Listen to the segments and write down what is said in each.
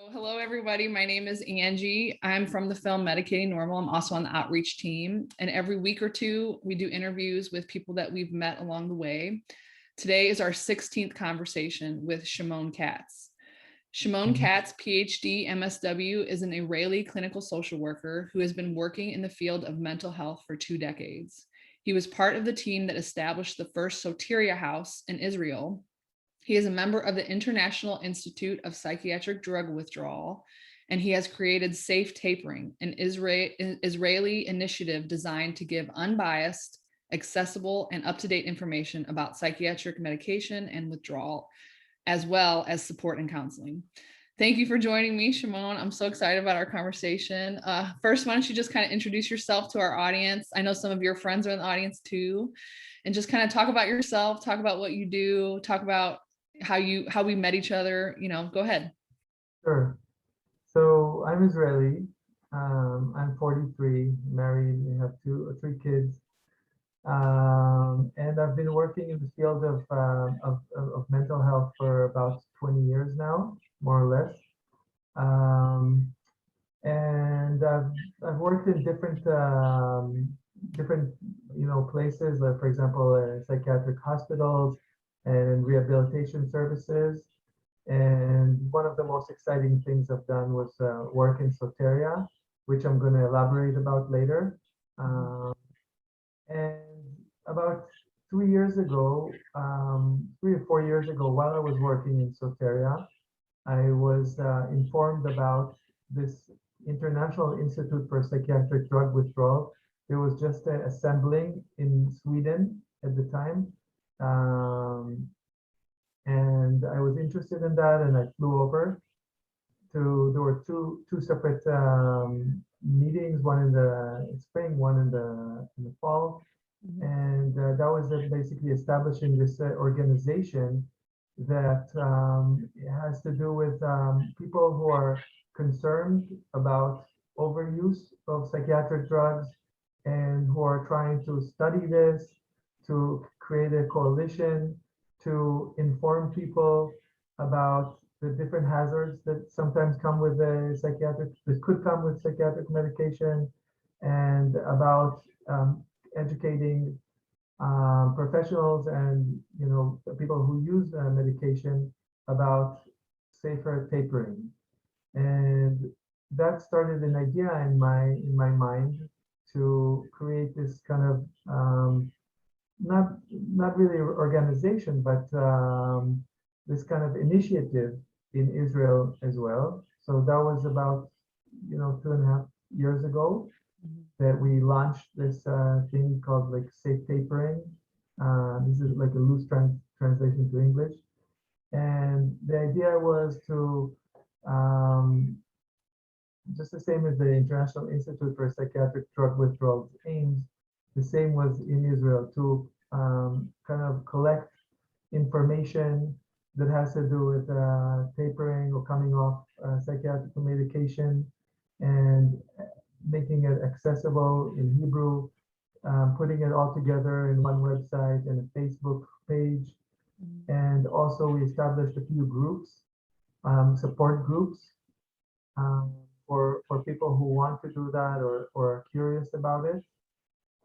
Hello, everybody. My name is Angie. I'm from the film Medicating Normal. I'm also on the outreach team. And every week or two, we do interviews with people that we've met along the way. Today is our 16th conversation with Shimon Katz. Shimon Katz, PhD, MSW, is an Israeli clinical social worker who has been working in the field of mental health for 2 decades. He was part of the team that established the first Soteria house in Israel. He is a member of the International Institute of Psychiatric Drug Withdrawal, and he has created Safe Tapering, an Israeli initiative designed to give unbiased, accessible, and up-to-date information about psychiatric medication and withdrawal, as well as support and counseling. Thank you for joining me, Shimon. I'm so excited about our conversation. First, why don't you just kind of introduce yourself to our audience? I know some of your friends are in the audience too, and just kind of talk about yourself, talk about what you do, talk about how we met each other. Go ahead. Sure. So I'm Israeli. I'm 43, married. We have 3 kids, and I've been working in the field of mental health for about 20 years now, more or less. And I've worked in different places, like for example, psychiatric hospitals and rehabilitation services. And one of the most exciting things I've done was work in Soteria, which I'm going to elaborate about later. And about 3 years ago, 3 or 4 years ago, while I was working in Soteria, I was informed about this International Institute for Psychiatric Drug Withdrawal. There was just assembling in Sweden at the time. And I was interested in that, and I flew over there were two separate meetings, one in the spring, one in the fall. And that was basically establishing this organization that has to do with people who are concerned about overuse of psychiatric drugs and who are trying to study this, to create a coalition, to inform people about the different hazards that sometimes come with that could come with psychiatric medication, and about educating professionals and people who use medication about safer tapering. And that started an idea in my mind to create this kind of not really organization, but this kind of initiative in Israel as well. So that was about 2.5 years ago that we launched this thing called like Safe Tapering. This is like a loose translation to English. And the idea was to just the same as the International Institute for Psychiatric Drug Withdrawal aims, the same was in Israel, to kind of collect information that has to do with tapering or coming off psychiatric medication, and making it accessible in Hebrew, putting it all together in one website and a Facebook page. And also we established a few groups, support groups, for people who want to do that or are curious about it.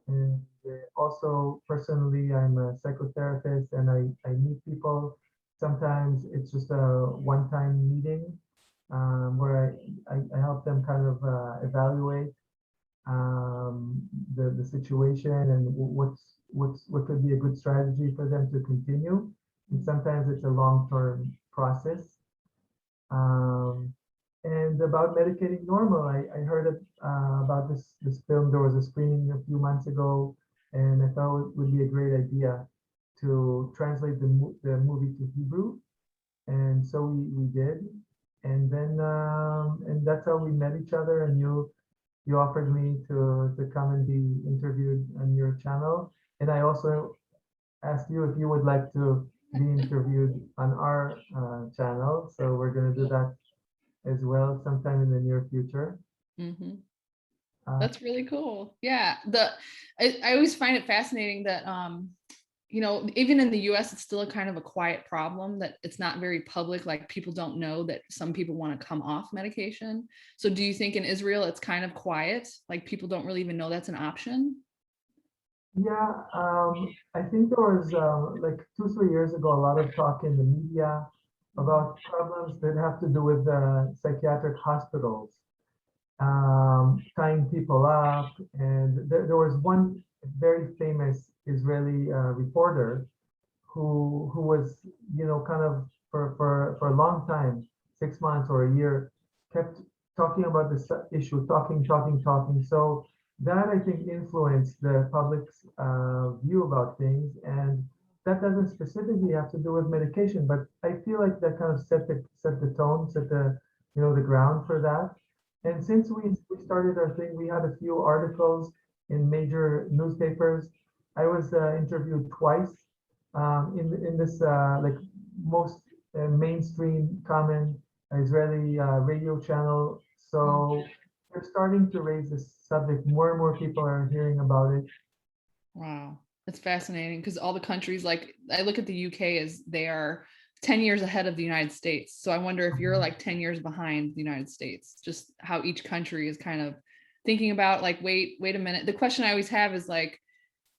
And also personally, I'm a psychotherapist, and I meet people. Sometimes it's just a one-time meeting where I help them kind of evaluate the situation and what could be a good strategy for them to continue. And sometimes it's a long-term process. And about Medicating Normal, I heard about this film. There was a screening a few months ago, and I thought it would be a great idea to translate the movie to Hebrew. And so we did. And then and that's how we met each other, and you offered me to come and be interviewed on your channel. And I also asked you if you would like to be interviewed on our channel. So we're going to do that as well sometime in the near future. That's really cool. Yeah, I always find it fascinating that even in the US, it's still a kind of a quiet problem that it's not very public. Like people don't know that some people want to come off medication. So do you think in Israel, it's kind of quiet? Like people don't really even know that's an option? Yeah, I think there was like 2, 3 years ago, a lot of talk in the media about problems that have to do with psychiatric hospitals, tying people up. And there was one very famous Israeli reporter who was, kind of for a long time, 6 months or a year, kept talking about this issue, talking. So that I think influenced the public's view about things, and that doesn't specifically have to do with medication, but I feel like that kind of set the tone, set the ground for that. And since we started our thing, we had a few articles in major newspapers. I was interviewed twice in this like most mainstream common Israeli radio channel. So they're starting to raise this subject. More and more people are hearing about it. Wow, that's fascinating because all the countries, like I look at the UK as they are 10 years ahead of the United States. So I wonder if you're like 10 years behind the United States, just how each country is kind of thinking about like, wait a minute. The question I always have is like,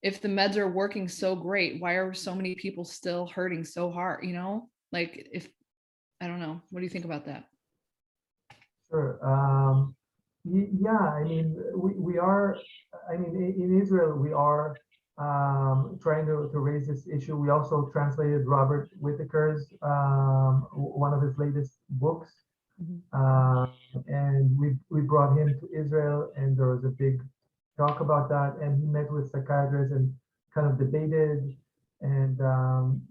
if the meds are working so great, why are so many people still hurting so hard? Like if, I don't know. What do you think about that? Sure. Yeah, I mean, we are, I mean, in Israel, we are trying to raise this issue. We also translated Robert Whitaker's, one of his latest books. And we brought him to Israel, and there was a big talk about that. And he met with psychiatrists and kind of debated. And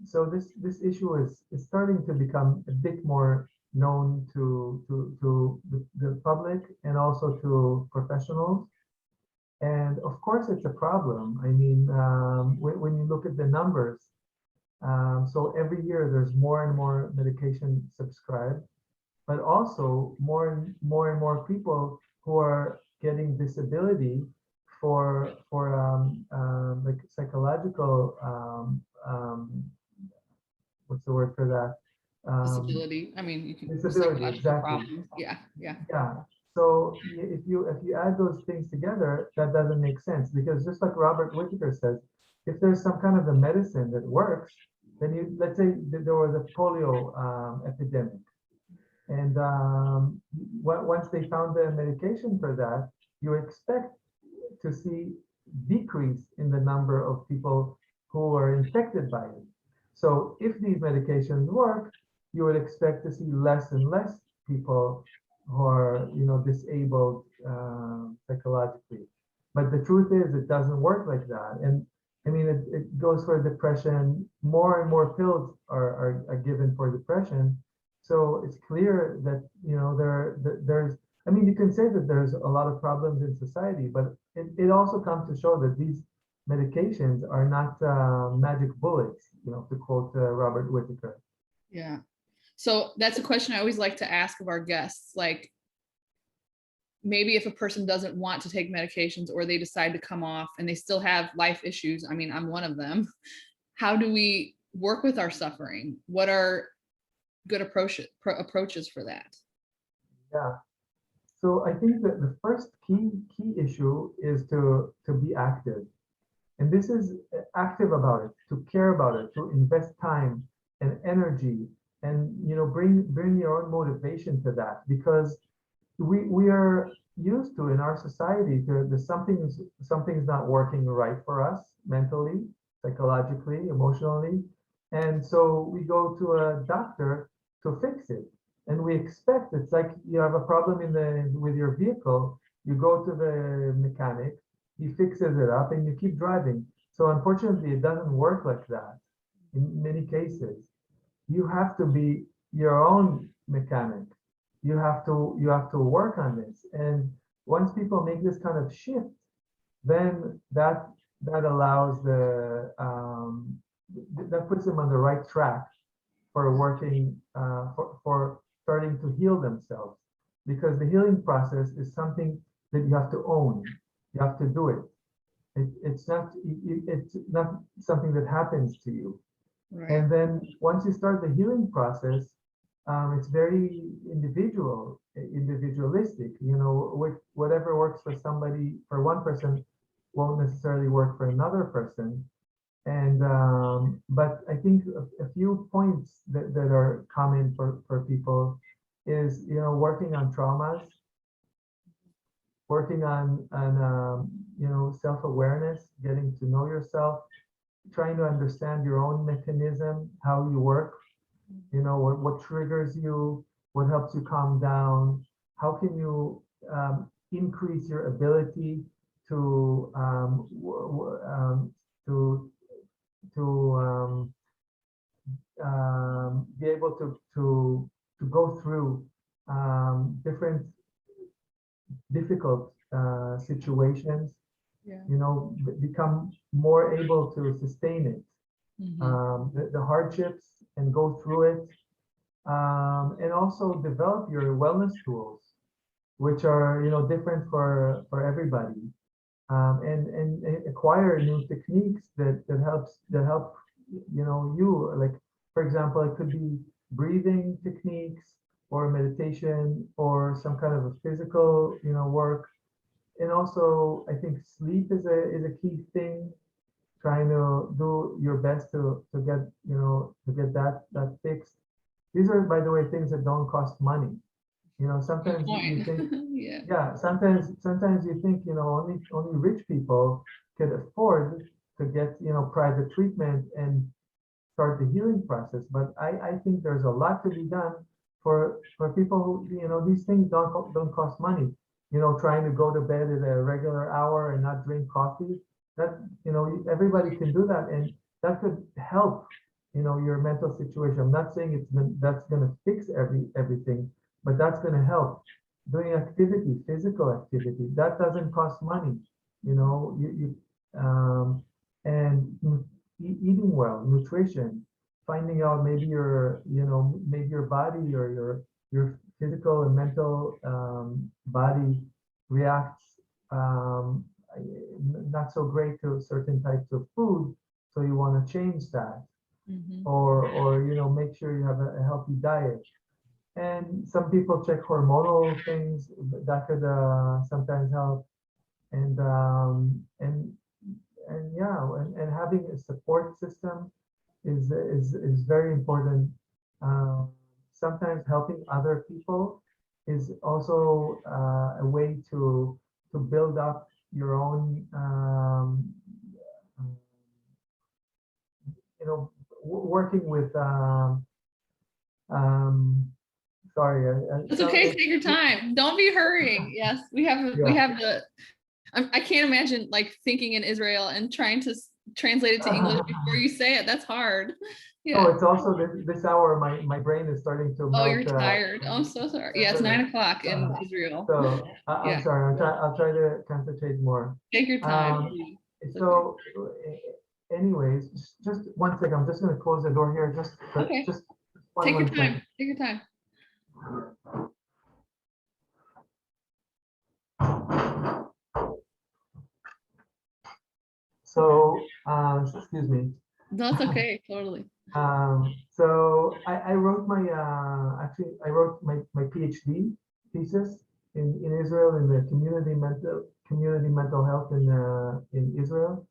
so this issue is starting to become a bit more known to the public and also to professionals. And of course, it's a problem. I mean, when you look at the numbers, so every year there's more and more medication subscribed, but also more and more people who are getting disability for like psychological what's the word for that? Disability. I mean, you can Disability, psychological exactly. problems. Yeah. Yeah. So if you add those things together, that doesn't make sense, because just like Robert Whitaker says, if there's some kind of a medicine that works, then let's say that there was a polio epidemic, and once they found the medication for that, you expect to see decrease in the number of people who are infected by it. So if these medications work, you would expect to see less and less people who are, disabled psychologically. But the truth is, it doesn't work like that. And I mean, it goes for depression. More and more pills are given for depression. So it's clear that, there's, I mean, you can say that there's a lot of problems in society, but it also comes to show that these medications are not magic bullets, to quote Robert Whitaker. Yeah. So that's a question I always like to ask of our guests. Like, maybe if a person doesn't want to take medications or they decide to come off and they still have life issues, I mean, I'm one of them. How do we work with our suffering? What are good approaches for that? Yeah. So I think that the first key issue is to be active. And this is active about it, to care about it, to invest time and energy, and bring your own motivation to that, because we are used to, in our society, to something's not working right for us mentally, psychologically, emotionally, and so we go to a doctor to fix it, and we expect, it's like you have a problem with your vehicle, you go to the mechanic, he fixes it up, and you keep driving. So unfortunately, it doesn't work like that in many cases. You have to be your own mechanic. You have to work on this. And once people make this kind of shift, then that allows that puts them on the right track for working for starting to heal themselves. Because the healing process is something that you have to own. You have to do it. It's not something that happens to you. Right. And then once you start the healing process, it's very individualistic. You know, whatever works for somebody, for one person, won't necessarily work for another person. And but I think a few points that are common for people is, you know, working on traumas, working on you know, self-awareness, getting to know yourself, trying to understand your own mechanism, how you work, you know, what triggers you, what helps you calm down, how can you increase your ability to to be able to go through different difficult situations, Yeah. you know, become more able to sustain it, the hardships, and go through it, and also develop your wellness tools, which are, you know, different for everybody, and acquire new techniques that help, you know, you, like, for example, it could be breathing techniques or meditation or some kind of a physical, you know, work. And also, I think sleep is a key thing. Trying to do your best to get, you know, to get that fixed. These are, by the way, things that don't cost money. You know, Good sometimes you point. think, Yeah. yeah, sometimes you think, you know, only rich people could afford to get, you know, private treatment and start the healing process. But I think there's a lot to be done for people who, you know, these things don't cost money. You know, trying to go to bed at a regular hour and not drink coffee, that, you know, everybody can do that, and that could help, you know, your mental situation. I'm not saying that's going to fix everything, but that's going to help. Doing activity, physical activity, that doesn't cost money. You know, and eating well, nutrition, finding out maybe your, you know, maybe your body or your physical and mental body reacts not so great to certain types of food, so you want to change that, or you know, make sure you have a healthy diet. And some people check hormonal things that could sometimes help, and yeah, and having a support system is very important. Sometimes helping other people is also a way to build up your own, you know, working with, um, sorry, It's okay. Take your time. Don't be hurrying. Yes, we have the. I can't imagine like thinking in Israel and trying to translate it to English before you say it. That's hard. Yeah. Oh, it's also this hour, my brain is starting to Oh, you're melt. tired. Oh, I'm so sorry. Yeah, it's 9 o'clock in Israel. So Yeah. I'm sorry. I'll try to concentrate more. Take your time. So, anyways, just one second. I'm just going to close the door here. Okay. Just Take your one time. second. Take your time. So, excuse me. No, it's okay. Totally. So I wrote my actually I wrote my PhD thesis in Israel in the community mental health in Israel.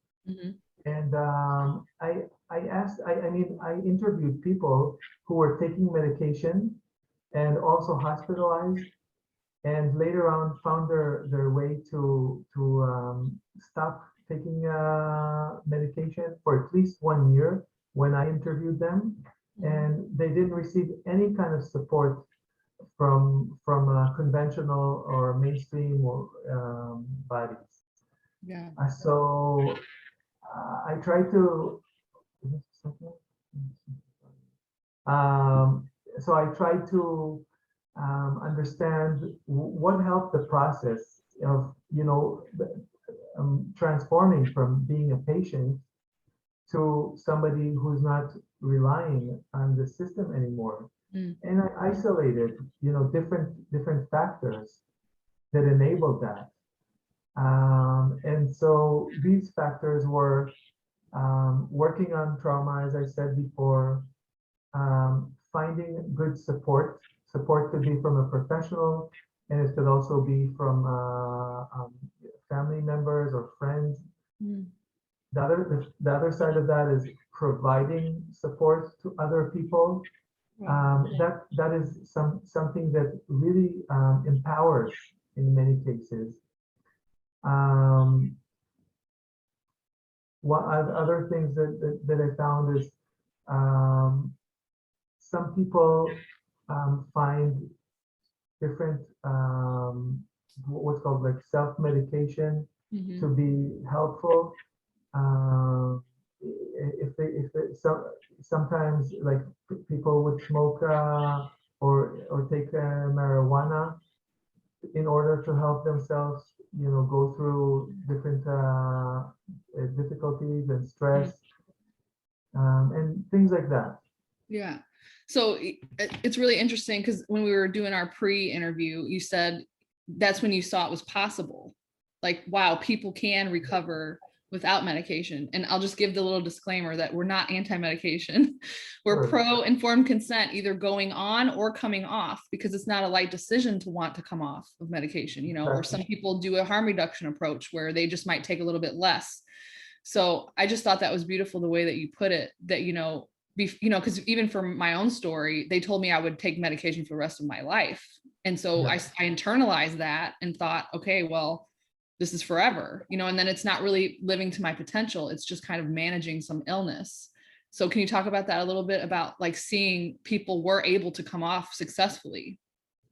And I mean, I interviewed people who were taking medication and also hospitalized, and later on found their way to stop taking medication for at least 1 year when I interviewed them, and they didn't receive any kind of support from conventional or mainstream or bodies. Yeah. So I try to. So I try to understand what helped the process of, you know, transforming from being a patient to somebody who's not relying on the system anymore. And I isolated, you know, different factors that enabled that. And so these factors were working on trauma, as I said before, finding good support. Support could be from a professional, and it could also be from family members or friends. Mm. The other side of that is providing support to other people. That is something that really empowers in many cases. One other things that I found is some people find different what's called like self-medication to be helpful. If sometimes like people would smoke or take marijuana in order to help themselves, go through different difficulties and stress, and things like that. Yeah. So it's really interesting because when we were doing our pre-interview, you said that's when you saw it was possible. Like, wow, people can recover without medication. And I'll just give the little disclaimer that we're not anti-medication. We're Sure. pro-informed consent, either going on or coming off, because it's not a light decision to want to come off of medication, or some people do a harm reduction approach where they just might take a little bit less. So I just thought that was beautiful the way that you put it, that, because even for my own story, they told me I would take medication for the rest of my life. And so I internalized that and thought, okay, well, this is forever, and then it's not really living to my potential. It's just kind of managing some illness. So can you talk about that a little bit, about like seeing people were able to come off successfully?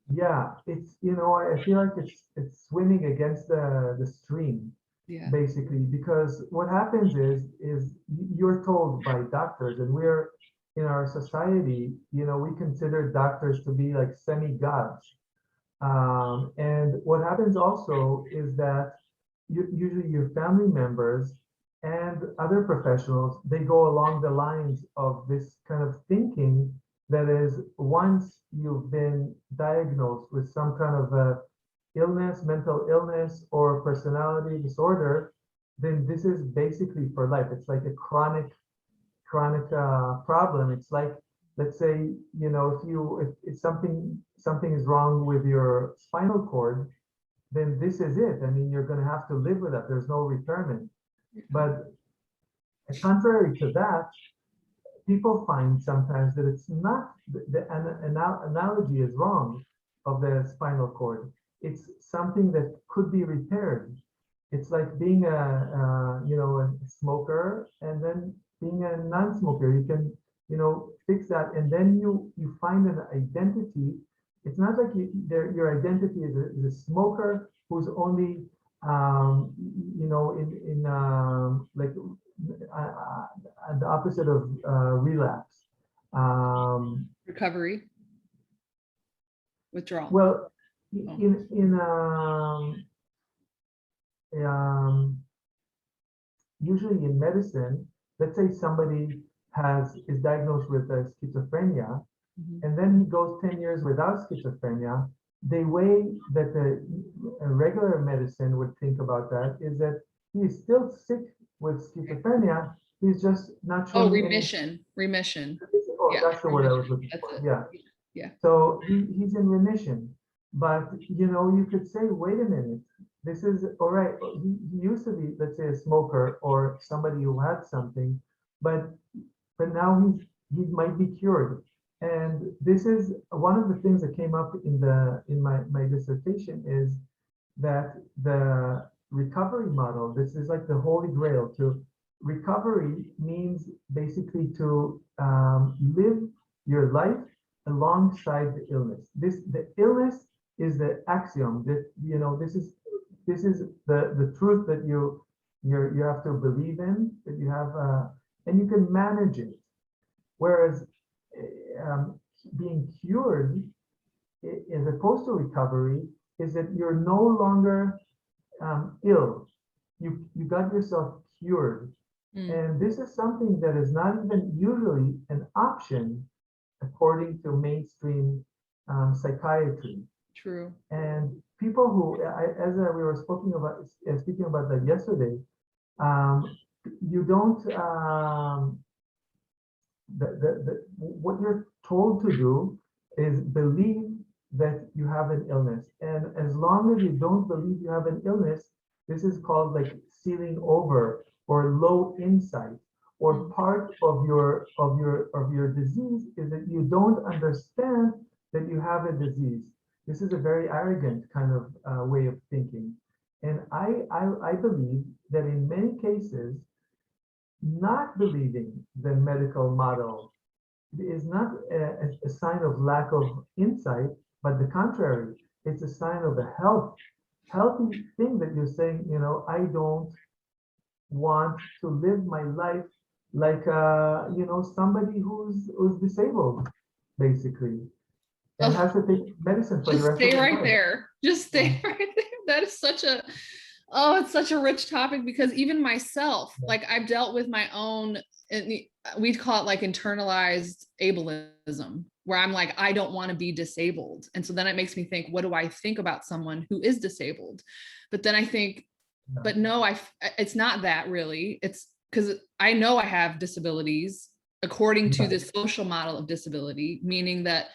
Yeah, it's, I feel like it's swimming against the stream. Yeah. Basically, because what happens is you're told by doctors, and we're in our society, we consider doctors to be like semi-gods. And what happens also is that usually your family members and other professionals, they go along the lines of this kind of thinking that is, once you've been diagnosed with some kind of a illness, mental illness, or personality disorder, then this is basically for life. It's like a chronic problem. It's like, let's say, if something is wrong with your spinal cord, then this is it. I mean, you're going to have to live with that. There's no return. But contrary to that, people find sometimes that it's not, the analogy is wrong of the spinal cord. It's something that could be repaired. It's like being a smoker and then being a non-smoker. You can, fix that, and then you find an identity. It's not like your identity is a smoker who's only, like the opposite of relapse. Recovery, withdrawal. Well, usually in medicine, let's say somebody is diagnosed with schizophrenia, and then he goes 10 years without schizophrenia. The way that the regular medicine would think about that is that he's still sick with schizophrenia. He's just not showing remission. Oh, that's the word I was looking for. Yeah. So he's in remission. But, you could say, wait a minute, this is all right. He used to be, let's say, a smoker or somebody who had something, but now he might be cured. And this is one of the things that came up in my dissertation, is that the recovery model, this is like the holy grail. To recovery means basically to live your life alongside the illness. The illness is the axiom that, this is the truth that you have to believe in, that you have, and you can manage it. Whereas being cured, as opposed to recovery, is that you're no longer ill. You got yourself cured. And this is something that is not even usually an option according to mainstream psychiatry. True. And people who, as we were speaking about that yesterday, um, you don't, what you're told to do is believe that you have an illness. And as long as you don't believe you have an illness, this is called like sealing over or low insight, or part of your disease is that you don't understand that you have a disease. This is a very arrogant kind of way of thinking. And I believe that in many cases, not believing the medical model is not a sign of lack of insight, but the contrary. It's a sign of a healthy thing that you're saying, I don't want to live my life like, somebody who's disabled, basically, and Oh, has to take medicine for the just rest of stay their right life. there. Just stay right there. That is such a, oh, it's such a rich topic because even myself, like I've dealt with my own, we'd call it like internalized ableism, where I'm like, I don't want to be disabled. And so then it makes me think, what do I think about someone who is disabled? But then I think, but no, it's not that really. It's because I know I have disabilities according to the social model of disability, meaning that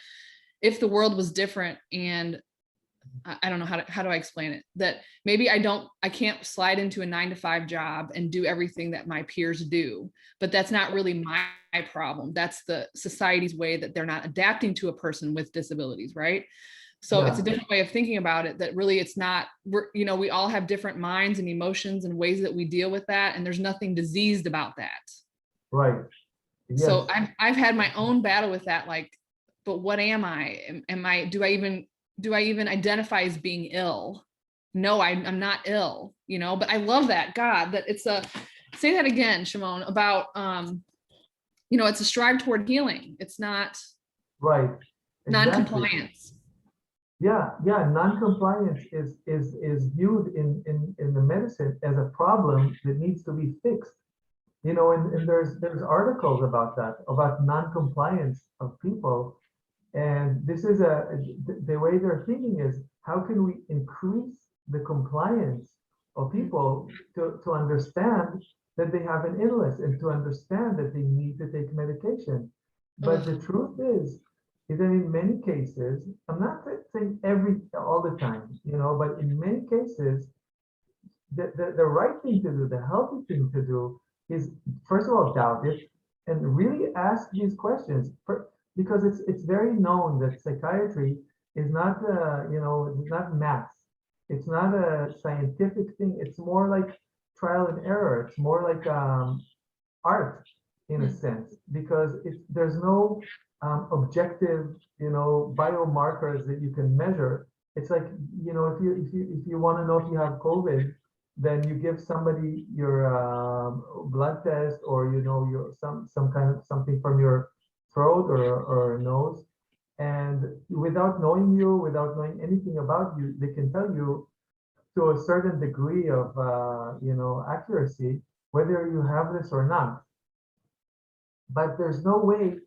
if the world was different and I don't know how do I explain it, that maybe I can't slide into a 9-to-5 job and do everything that my peers do, but that's not really my problem. That's the society's way that they're not adapting to a person with disabilities, right? So it's a different way of thinking about it, that really it's not, we all have different minds and emotions and ways that we deal with that. And there's nothing diseased about that. Right. Yes. So I've had my own battle with that. Like, but what am I? Do I even identify as being ill? No, I'm not ill, but I love that, God, that say that again, Shimon, about, it's a strive toward healing. It's not Right. Exactly. non-compliance. Yeah, non-compliance is viewed in the medicine as a problem that needs to be fixed. And there's articles about that, about non-compliance of people. And this is the way they're thinking is, how can we increase the compliance of people to understand that they have an illness and to understand that they need to take medication. But the truth is that in many cases, I'm not saying all the time, but in many cases, the right thing to do, the healthy thing to do is, first of all, doubt it and really ask these questions. Because it's very known that psychiatry is not, it's not maths. It's not a scientific thing. It's more like trial and error. It's more like art in a sense, because there's no objective, biomarkers that you can measure. It's like, if you want to know if you have COVID, then you give somebody your blood test, or your some kind of something from your throat or nose, and without knowing you, without knowing anything about you, they can tell you to a certain degree of accuracy whether you have this or not. But there's no way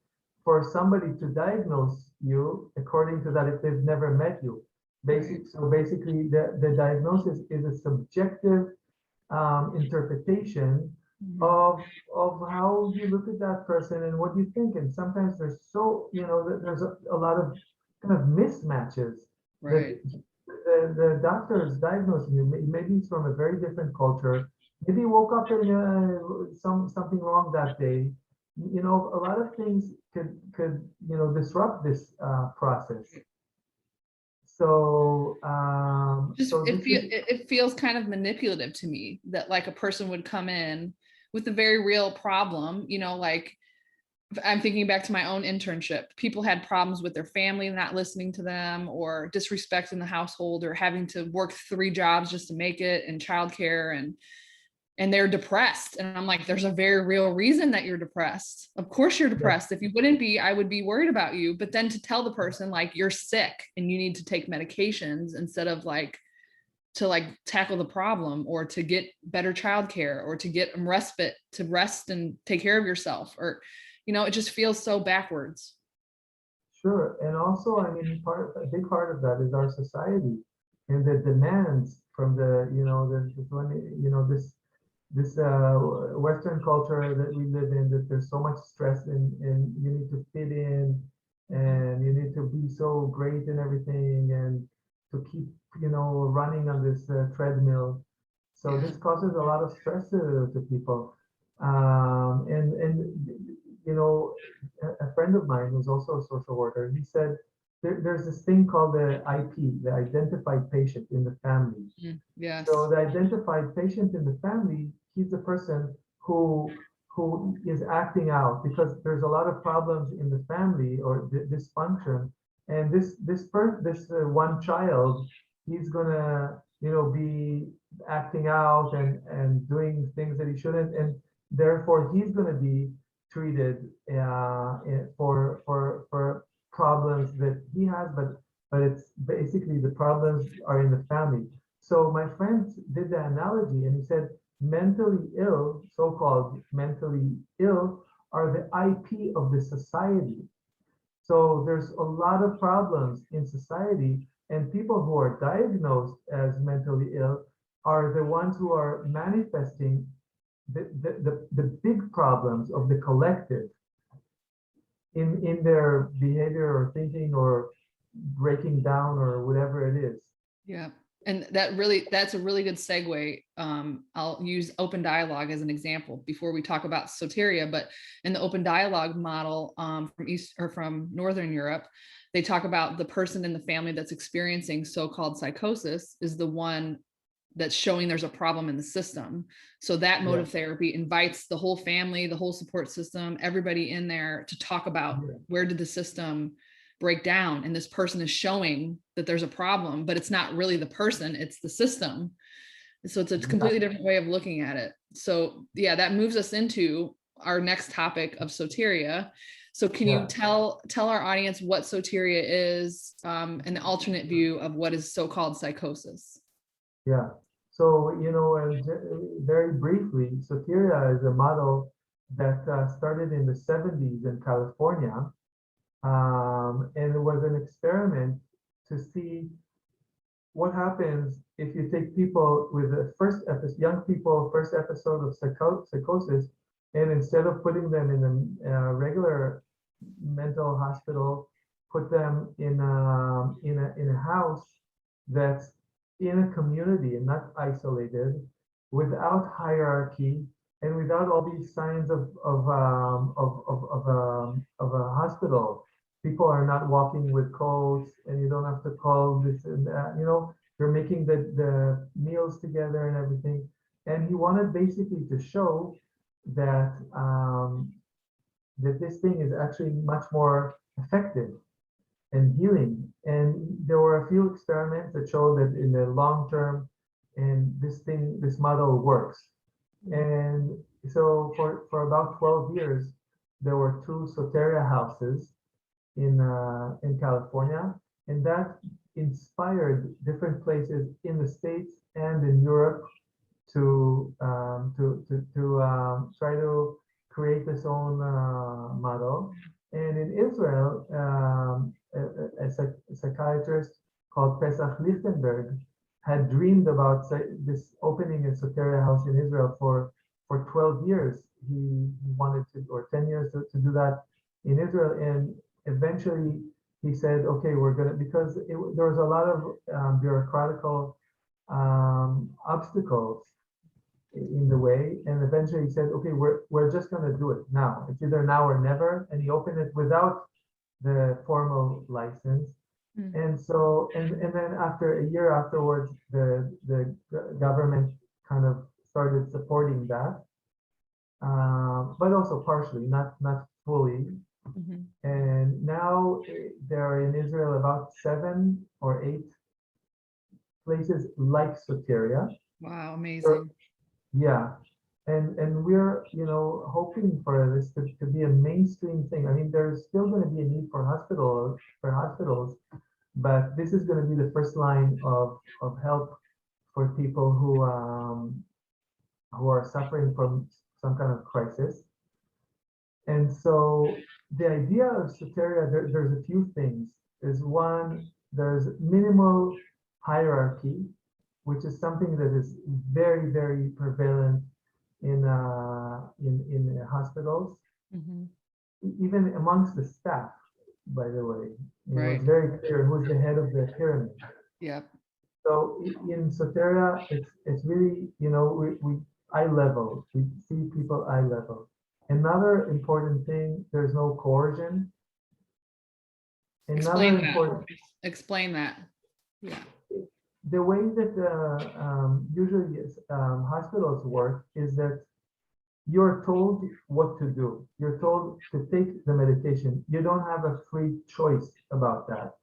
for somebody to diagnose you according to that if they've never met you. So basically, the diagnosis is a subjective interpretation of how you look at that person and what you think. And sometimes there's there's a lot of kind of mismatches. Right. The doctor is diagnosing you. Maybe it's from a very different culture. Maybe he woke up and something wrong that day. A lot of things could disrupt this process. So it feels kind of manipulative to me, that like a person would come in with a very real problem, like I'm thinking back to my own internship. People had problems with their family not listening to them, or disrespect in the household, or having to work 3 jobs just to make it, and childcare, and they're depressed. And I'm like, there's a very real reason that you're depressed. Of course you're depressed. If you wouldn't be, I would be worried about you. But then to tell the person like, you're sick and you need to take medications, instead of to tackle the problem, or to get better childcare, or to get respite to rest and take care of yourself, or it just feels so backwards. Sure. And also, I mean, a big part of that is our society. and the demands from the, this one, this Western culture that we live in, that there's so much stress and you need to fit in and you need to be so great and everything and to keep, running on this treadmill. So this causes a lot of stress to people. And a friend of mine who's also a social worker, he said there's this thing called the IP, the identified patient in the family. Yes. So the identified patient in the family, he's the person who is acting out because there's a lot of problems in the family or dysfunction, and this one child, he's gonna be acting out and doing things that he shouldn't, and therefore he's gonna be treated for problems that he has, but it's basically the problems are in the family. So my friend did the analogy and he said mentally ill, so-called mentally ill, are the IP of the society. So there's a lot of problems in society, and people who are diagnosed as mentally ill are the ones who are manifesting the big problems of the collective in their behavior or thinking or breaking down or whatever it is. Yeah. And that's a really good segue. I'll use open dialogue as an example before we talk about Soteria, but in the open dialogue model from Northern Europe, they talk about the person in the family that's experiencing so-called psychosis is the one that's showing there's a problem in the system. So that mode of therapy invites the whole family, the whole support system, everybody in there to talk about where did the system break down, and this person is showing that there's a problem, but it's not really the person, it's the system. So it's a completely different way of looking at it. So yeah, that moves us into our next topic of Soteria. So can you tell our audience what Soteria is, and the alternate view of what is so-called psychosis? Yeah. So, and very briefly, Soteria is a model that started in the 70s in California. And it was an experiment to see what happens if you take people with the young people, first episode of psychosis, and instead of putting them in a regular mental hospital, put them in a house that's in a community and not isolated, without hierarchy and without all these signs of a hospital. People are not walking with coats, and you don't have to call this and that. You're making the meals together and everything. And he wanted basically to show that that this thing is actually much more effective and healing. And there were a few experiments that show that in the long term, and this model works. And so for about 12 years, there were 2 Soteria houses in California, and that inspired different places in the States and in Europe to try to create this own model. And in Israel, a psychiatrist called Pesach Lichtenberg had dreamed about this opening a Soteria house in Israel for 12 years. He wanted to, or 10 years to do that in Israel. And eventually he said, okay, we're going to, because there was a lot of bureaucratical obstacles in the way. And eventually he said, okay, we're just going to do it now. It's either now or never. And he opened it without the formal license. And so, and then after a year afterwards, the government kind of started supporting that, but also partially, not fully. And now there are in Israel about 7 or 8 places like Soteria. Wow, amazing. Yeah. And we're, hoping for this to be a mainstream thing. I mean, there's still going to be a need for hospitals, but this is going to be the first line of help for people who are suffering from some kind of crisis. And so the idea of Soteria, there's a few things. There's minimal hierarchy, which is something that is very, very prevalent in hospitals, Mhm. even amongst the staff, by the way. Right. It's very clear who's the head of the pyramid. Yep. So in Soteria, it's really, we eye level. We see people eye level. Another important thing, there's no coercion. Another Explain that. important, Explain that. Yeah. the way that usually hospitals work is that you're told what to do. You're told to take the medication. You don't have a free choice about that.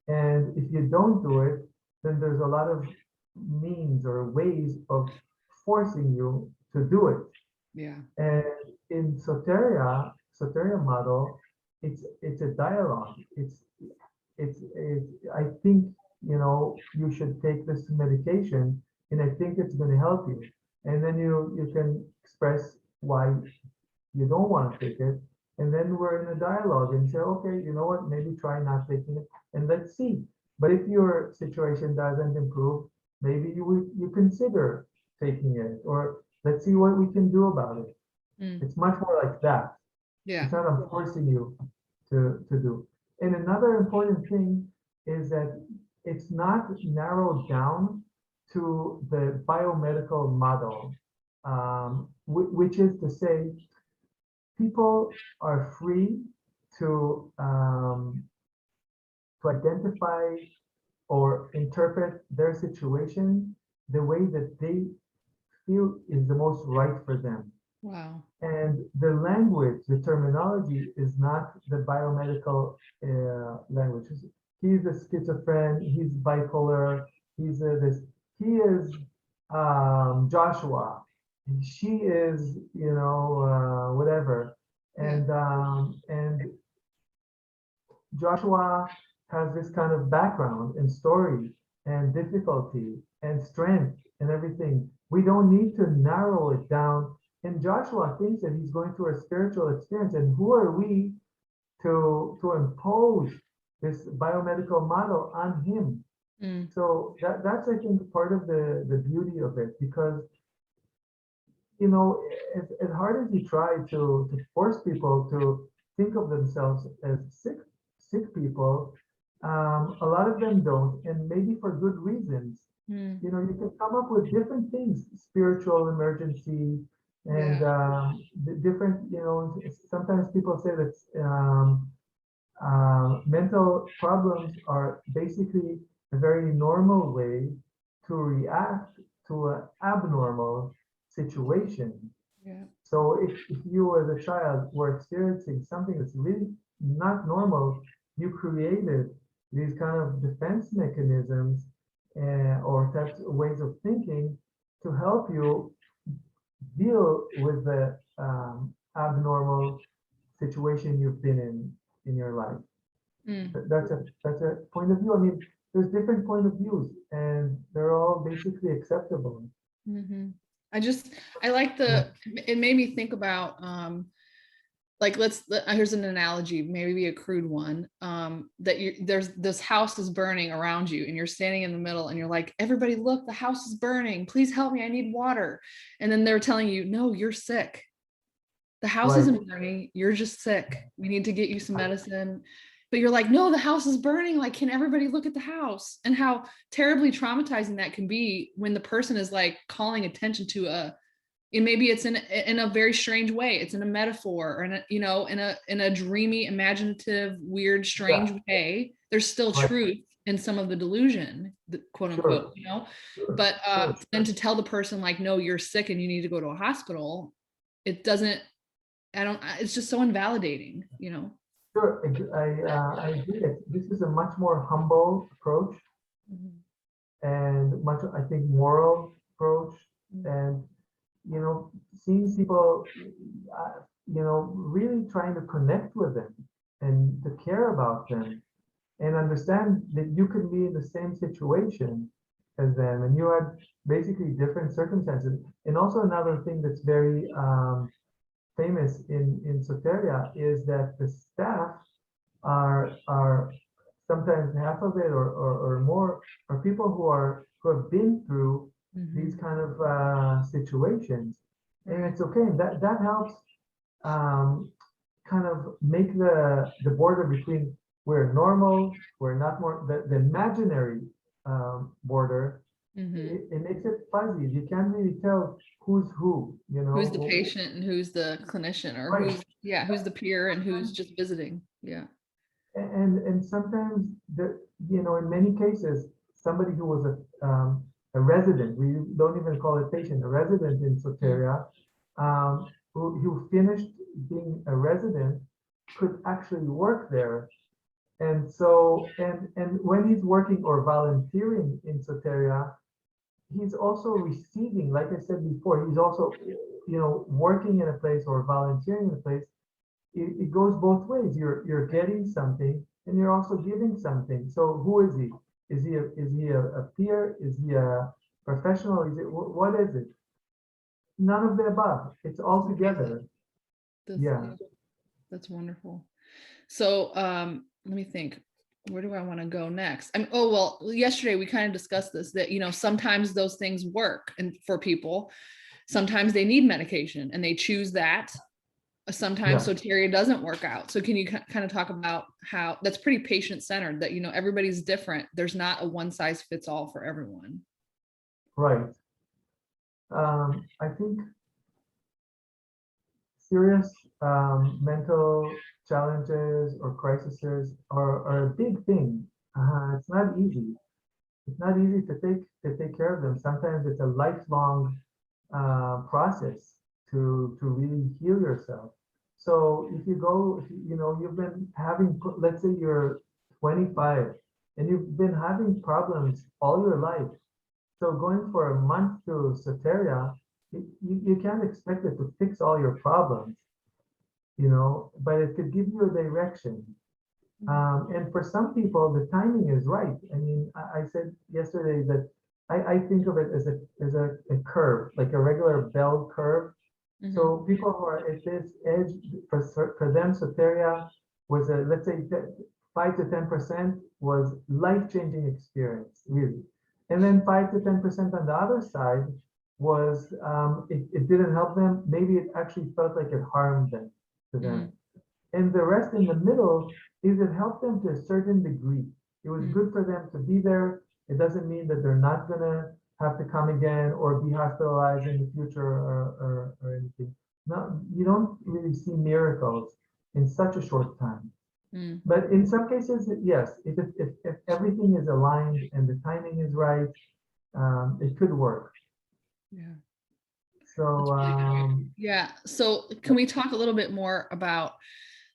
And if you don't do it, then there's a lot of means or ways of forcing you to do it. Yeah. And in Soteria model, it's a dialogue. It's I think you should take this medication, and I think it's going to help you. And then you can express why you don't want to take it, and then we're in a dialogue and say, okay, you know what, maybe try not taking it, and let's see. But if your situation doesn't improve, maybe you consider taking it, or let's see what we can do about it. Mm. It's much more like that. Yeah. It's not I'm forcing you to do. And another important thing is that it's not narrowed down to the biomedical model, which is to say, people are free to identify or interpret their situation the way that they feel is the most right for them. Wow. And the language, the terminology is not the biomedical language. He's a schizophrenic, he's bipolar, he's this, he is Joshua, she is, whatever. And Joshua has this kind of background and story and difficulty and strength and everything. We don't need to narrow it down. And Joshua thinks that he's going through a spiritual experience. And who are we to impose this biomedical model on him? Mm. So that's, I think, part of the beauty of it, because as hard as you try to force people to think of themselves as sick people, a lot of them don't, and maybe for good reasons. Mm. You can come up with different things, spiritual emergency, and different. Sometimes people say that mental problems are basically a very normal way to react to an abnormal situation. Yeah. So if you as a child were experiencing something that's really not normal, you created these kind of defense mechanisms or types of ways of thinking to help you deal with the abnormal situation you've been in your life. Mm. That's a point of view. I mean, there's different point of views, and they're all basically acceptable. Mm-hmm. I like it made me think about, like, here's an analogy, maybe a crude one, that there's this house is burning around you and you're standing in the middle and you're like, everybody look, the house is burning, please help me, I need water. And then they're telling you, no, you're sick. The house Right. isn't burning, you're just sick. We need to get you some medicine. But you're like, no, the house is burning. Like, can everybody look at the house? And how terribly traumatizing that can be when the person is like calling attention to and maybe it's in a very strange way. It's in a metaphor or in a dreamy, imaginative, weird, strange way. There's still truth in some of the delusion, quote unquote, but then to tell the person like, no, you're sick and you need to go to a hospital, it doesn't, it's just so invalidating, Sure, I agree. This is a much more humble approach, and much, I think, moral approach, and seeing people, really trying to connect with them and to care about them, and understand that you could be in the same situation as them, and you had basically different circumstances. And also another thing that's very famous in Soteria is that the staff are sometimes half of it or more are people who have been through these kind of situations. And it's okay. That helps kind of make the border between we're normal, we're not more, the imaginary border, it makes it fuzzy. You can't really tell who's who, you know. Who's the patient and who's the clinician, or Right. who's the peer and who's just visiting. Yeah. And sometimes you know, in many cases, somebody who was a resident, we don't even call it patient, a resident in Soteria, who finished being a resident could actually work there. And so, and when he's working or volunteering in Soteria, he's also receiving, like I said before, he's also, you know, working in a place or volunteering in a place. It goes both ways. You're getting something and you're also giving something. So who is he? Is he a peer? Is he a professional? Is it what is it? None of the above. It's all together. Yeah. That's wonderful. So let me think. Where do I want to go next? Oh, well, yesterday we kind of discussed this, that, you know, sometimes those things work and for people, sometimes they need medication and they choose that. Sometimes Soteria doesn't work out. So can you kind of talk about how that's pretty patient centered, that, you know, everybody's different. There's not a one size fits all for everyone. Right. I think serious mental challenges or crises are a big thing. It's not easy. It's not easy to take care of them. Sometimes it's a lifelong process to really heal yourself. So if you go, you know, you've been having, let's say you're 25 and you've been having problems all your life. So going for a month to Soteria, you can't expect it to fix all your problems, you know, but it could give you a direction. And for some people, the timing is right. I mean, I said yesterday that I think of it as a curve, like a regular bell curve. So people who are at this edge, for them, Soteria was a, let's say 5 to 10% was life-changing experience, really. And then 5 to 10% on the other side was, it didn't help them. Maybe it actually felt like it harmed them, to them. And the rest in the middle is it helped them to a certain degree. It was good for them to be there. It doesn't mean that they're not gonna have to come again or be hospitalized in the future or anything. No, you don't really see miracles in such a short time. But in some cases, yes, if everything is aligned and the timing is right, it could work. Yeah. So yeah. So can we talk a little bit more about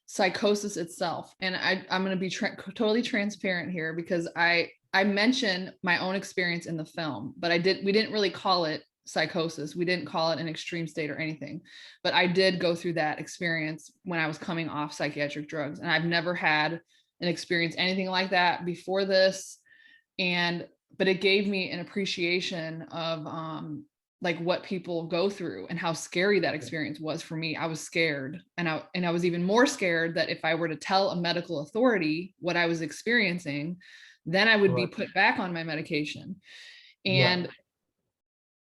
psychosis itself? And I'm going to be totally transparent here, because I mentioned my own experience in the film, but we didn't really call it psychosis. We didn't call it an extreme state or anything, but I did go through that experience when I was coming off psychiatric drugs, and I've never had an experience anything like that before this. But it gave me an appreciation of like what people go through and how scary that experience was for me. I was scared, and I was even more scared that if I were to tell a medical authority what I was experiencing, then I would be put back on my medication. And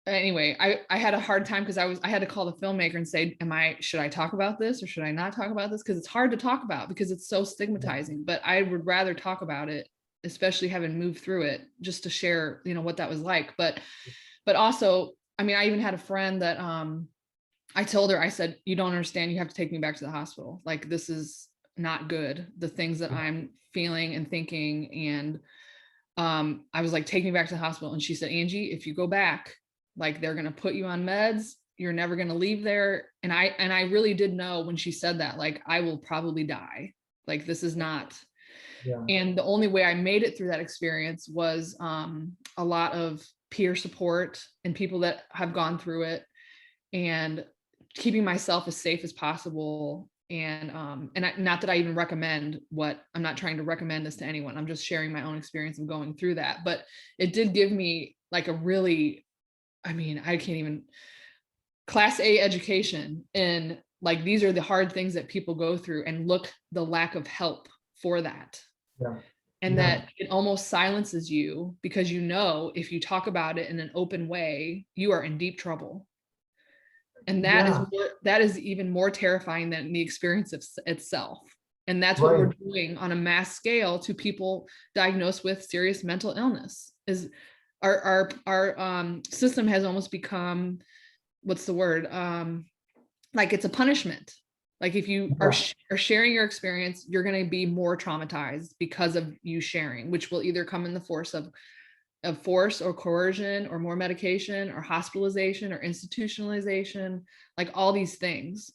anyway, I had a hard time because I had to call the filmmaker and say, should I talk about this or should I not talk about this? Because it's hard to talk about because it's so stigmatizing, but I would rather talk about it, especially having moved through it, just to share, you know, what that was like. But also, I mean, I even had a friend that I told her, I said, you don't understand, you have to take me back to the hospital. Like, this is not good, the things that I'm feeling and thinking. And I was like, take me back to the hospital. And she said, Angie, if you go back, like, they're going to put you on meds. You're never going to leave there. And I really did know when she said that, like, I will probably die. Like, this is not. And the only way I made it through that experience was a lot of peer support and people that have gone through it, and keeping myself as safe as possible. And not that I even recommend I'm not trying to recommend this to anyone. I'm just sharing my own experience of going through that. But it did give me like a really, I mean, I can't even, class A education in like, these are the hard things that people go through, and look, the lack of help for that. and that it almost silences you because you know if you talk about it in an open way, you are in deep trouble. And that is even more terrifying than the experience itself. And that's what we're doing on a mass scale to people diagnosed with serious mental illness. Is our system has almost become, what's the word? Like it's a punishment. Like if you are sharing your experience, you're going to be more traumatized because of you sharing, which will either come in the force of force or coercion or more medication or hospitalization or institutionalization, like all these things.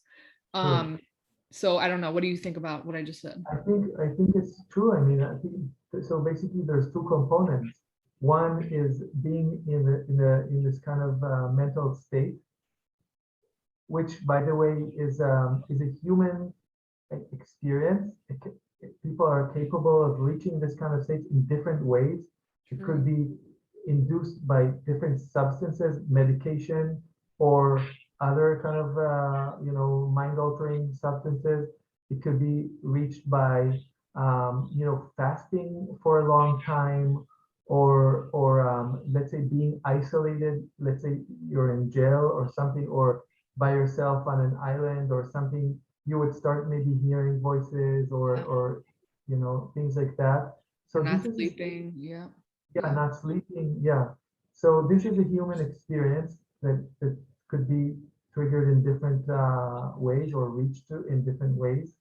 So I don't know. What do you think about what I just said? I think it's true. I mean, I think so. Basically, there's two components. One is being in this kind of mental state, which, by the way, is a human experience. People are capable of reaching this kind of state in different ways. It could be induced by different substances, medication, or other kind of mind-altering substances. It could be reached by fasting for a long time, or let's say being isolated. Let's say you're in jail or something, or by yourself on an island or something. You would start maybe hearing voices or things like that. So not sleeping, not sleeping, So this is a human experience that could be triggered in different ways or reached to in different ways.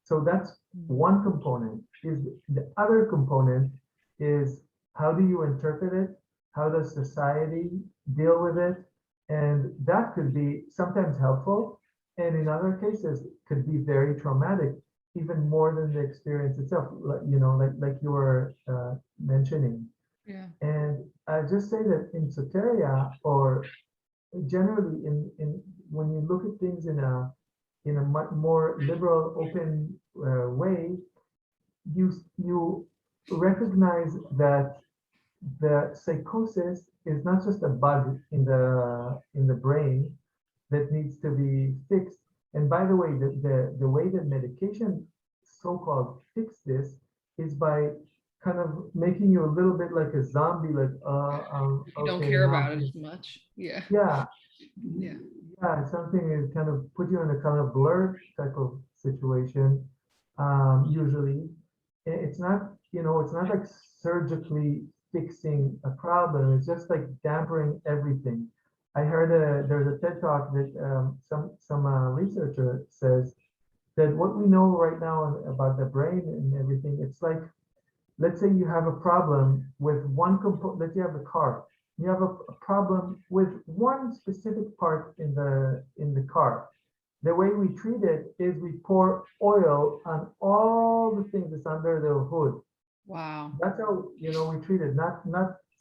So that's one component. Is the other component is how do you interpret it? How does society deal with it? And that could be sometimes helpful, and in other cases could be very traumatic, even more than the experience itself, like you were mentioning. And I just say that in Soteria, or generally in when you look at things in a much more liberal, open way, you recognize that the psychosis is not just a bug in the brain that needs to be fixed. And by the way, the way that medication so-called fix this is by kind of making you a little bit like a zombie, like you don't care about it as much. Yeah, something is kind of put you in a kind of blur type of situation. Usually it's not like surgically fixing a problem. It's just like dampening everything. I heard there's a TED talk that some researcher says that what we know right now about the brain and everything, it's like, let's say you have a problem with one component. Let's say you have a car. You have a problem with one specific part in the car. The way we treat it is we pour oil on all the things that's under the hood. Wow. That's how we treat it, not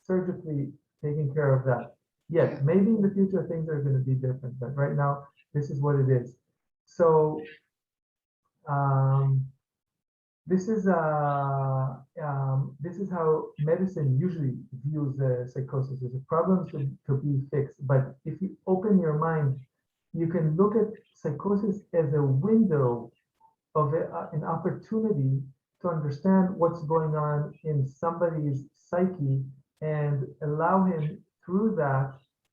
surgically taking care of that. Yes, maybe in the future things are going to be different, but right now this is what it is. So this is how medicine usually views psychosis as a problem to be fixed. But if you open your mind, you can look at psychosis as a window of an opportunity to understand what's going on in somebody's psyche and allow him through that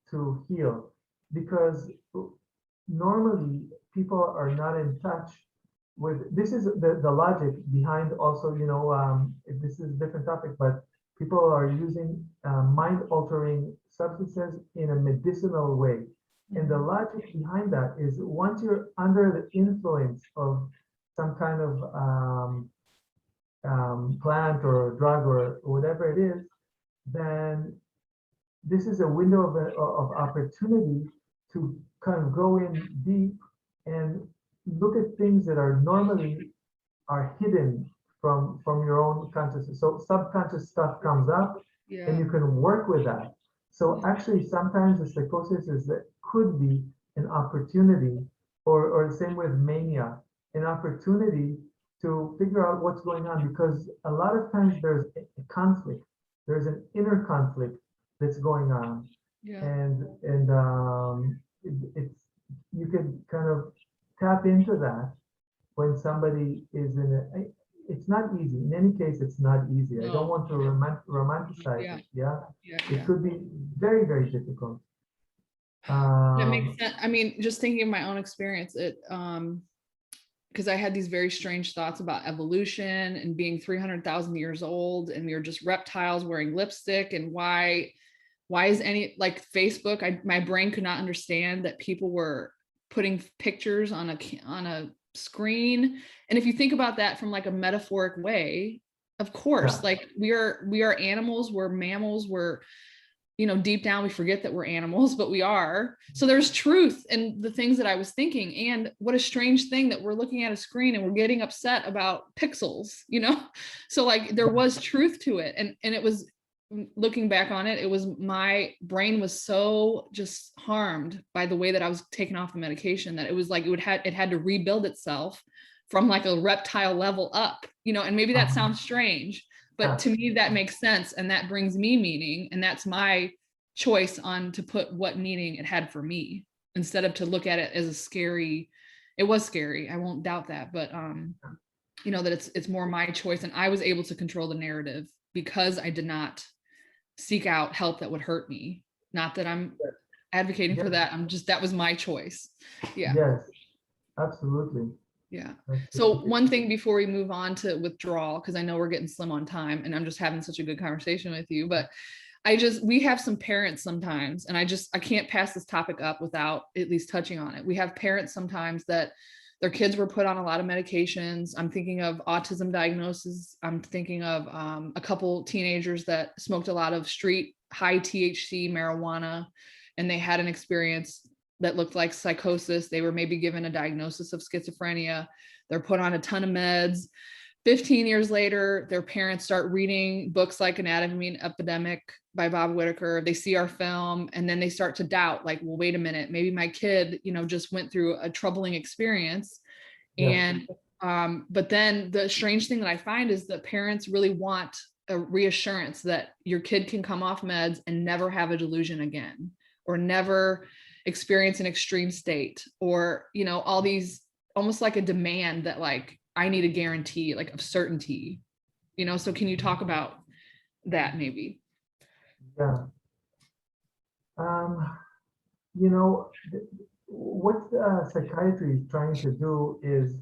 to heal. Because normally people are not in touch with, this is the logic behind also, this is a different topic, but people are using mind altering substances in a medicinal way. And the logic behind that is once you're under the influence of some kind of plant or drug or whatever it is, then this is a window of opportunity to kind of go in deep and look at things that are normally hidden from your own consciousness. So subconscious stuff comes up, and you can work with that. So actually, sometimes the psychosis could be an opportunity, or the same with mania, an opportunity to figure out what's going on, because a lot of times there's a conflict. There's an inner conflict that's going on, and it's you can kind of tap into that when somebody is in it's not easy. In any case, it's not easy. I don't No. want to romanticize Yeah. it. Yeah, Yeah. it Yeah. could be very, very difficult. That makes Um, sense. I mean, just thinking of my own experience, because I had these very strange thoughts about evolution and being 300,000 years old, and we were just reptiles wearing lipstick, and why is any, like, Facebook, my brain could not understand that people were putting pictures on a screen. And if you think about that from like a metaphoric way, of course, yeah, like we are animals, we're mammals, we're, deep down we forget that we're animals, but we are. So there's truth in the things that I was thinking. And what a strange thing that we're looking at a screen and we're getting upset about pixels. So like there was truth to it. And it was, looking back on it, it was, my brain was so just harmed by the way that I was taking off the medication, that it was like it had to rebuild itself from like a reptile level up, and maybe that uh-huh, sounds strange, but yeah, to me that makes sense, and that brings me meaning, and that's my choice on to put what meaning it had for me, instead of to look at it as a scary. It was scary, I won't doubt that, but that it's more my choice, and I was able to control the narrative because I did not seek out help that would hurt me. Not that I'm advocating for yes, that, I'm just, that was my choice. Yeah. yes, absolutely, Yeah. So absolutely. one thing before we move on to withdrawal, because I know we're getting slim on time and I'm just having such a good conversation with you, but we have some parents sometimes, and I can't pass this topic up without at least touching on it. We have parents sometimes that their kids were put on a lot of medications. I'm thinking of autism diagnosis. I'm thinking of a couple teenagers that smoked a lot of street high THC marijuana, and they had an experience that looked like psychosis. They were maybe given a diagnosis of schizophrenia. They're put on a ton of meds. 15 years later, their parents start reading books like Anatomy and Epidemic by Bob Whitaker. They see our film, and then they start to doubt, like, well, wait a minute, maybe my kid, just went through a troubling experience. Yes, And but then the strange thing that I find is that parents really want a reassurance that your kid can come off meds and never have a delusion again, or never experience an extreme state, or all these, almost like a demand that, like, I need a guarantee, like, of certainty. So can you talk about that maybe? yeah. Um, you know, what psychiatry is trying to do is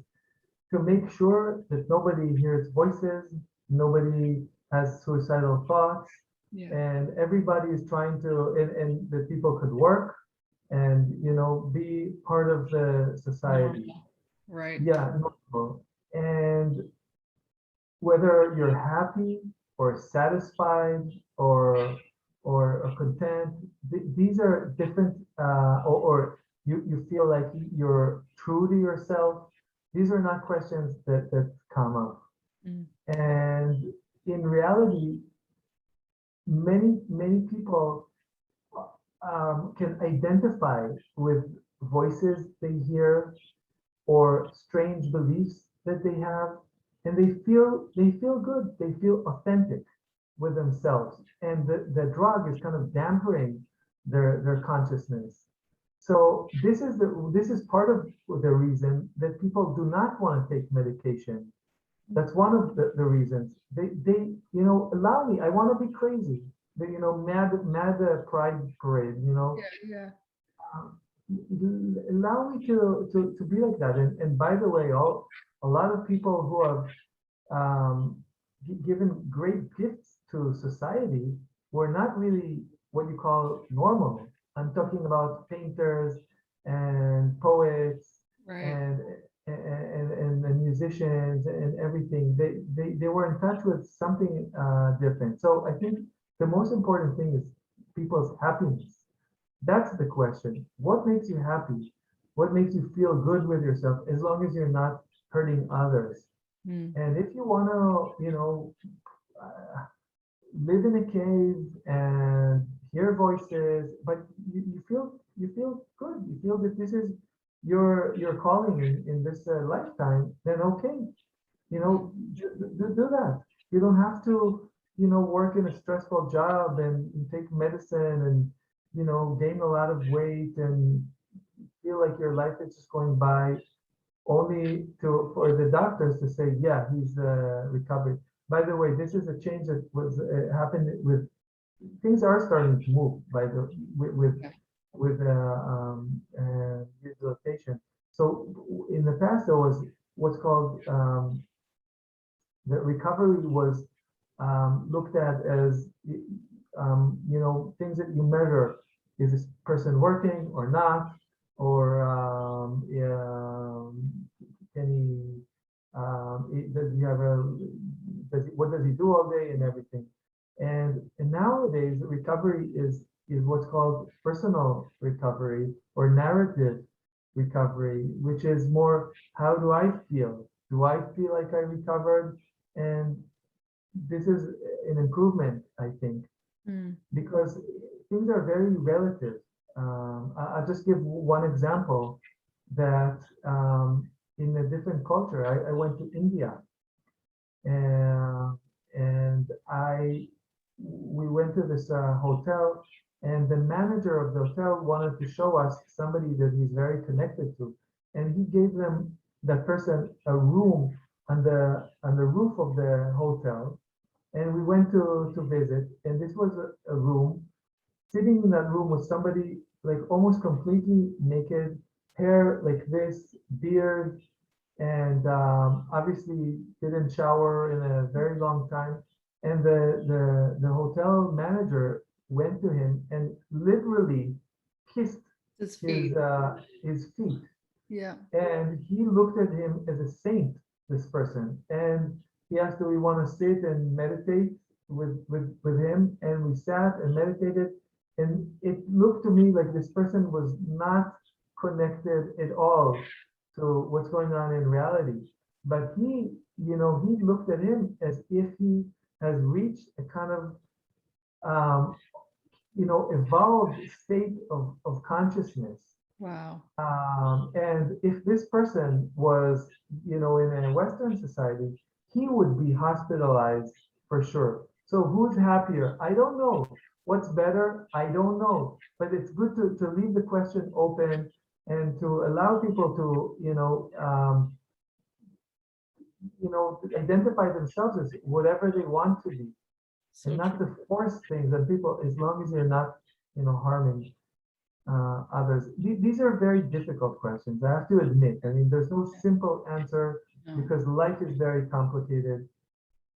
to make sure that nobody hears voices, nobody has suicidal thoughts, Yeah. and everybody is trying to, and that people could work and, be part of the society. Normal. Right. Yeah, normal. And whether you're happy or satisfied or content, these are different, or you feel like you're true to yourself. These are not questions that come up. Mm. And in reality, many people can identify with voices they hear or strange beliefs that they have, and they feel good, they feel authentic with themselves, and the drug is kind of dampering their consciousness. So this is part of the reason that people do not want to take medication. That's one of the reasons. They allow me, I want to be crazy. The, mad pride parade, Yeah. Yeah. um, allow me to be like that. And by the way, a lot of people who have given great gifts to society were not really what you call normal. I'm talking about painters and poets Right. and and musicians and everything. They were in touch with something different. So I think the most important thing is people's happiness. That's the question. What makes you happy? What makes you feel good with yourself as long as you're not hurting others? Mm. And if you want to, live in a cave and hear voices, but you feel good. You feel that this is your calling in this lifetime, then okay, Mm. do that. You don't have to, work in a stressful job and take medicine and, gain a lot of weight and feel like your life is just going by. only for the doctors to say, yeah, he's recovered. By the way, this is a change that was happened with, things are starting to move by the Okay. with rehabilitation. So in the past, there was what's called the recovery was looked at as things that you measure. Is this person working or not? Or can he, does he have what does he do all day and everything? And nowadays, recovery is what's called personal recovery or narrative recovery, which is more, how do I feel? Do I feel like I recovered? And this is an improvement, I think, Mm. because things are very relative. I'll just give one example that in a different culture, I went to India, and we went to this hotel, and the manager of the hotel wanted to show us somebody that he's very connected to, and he gave them that person a room on the roof of the hotel, and we went to visit, and this was a room. Sitting in that room was somebody like almost completely naked, hair like this, beard, and obviously didn't shower in a very long time. And the hotel manager went to him and literally kissed His his feet. his feet, Yeah. and he looked at him as a saint, this person. And he asked, do we want to sit and meditate with him? And we sat and meditated. And it looked to me like this person was not connected at all to what's going on in reality. But he looked at him as if he has reached a kind of evolved state of consciousness. Wow. And if this person was, in a Western society, he would be hospitalized for sure. So who's happier? I don't know. What's better? I don't know. But it's good to leave the question open and to allow people to, identify themselves as whatever they want to be, and So not true. to force things on people as long as you're not, harming others. These are very difficult questions, I have to admit. I mean, there's no simple answer No, because life is very complicated.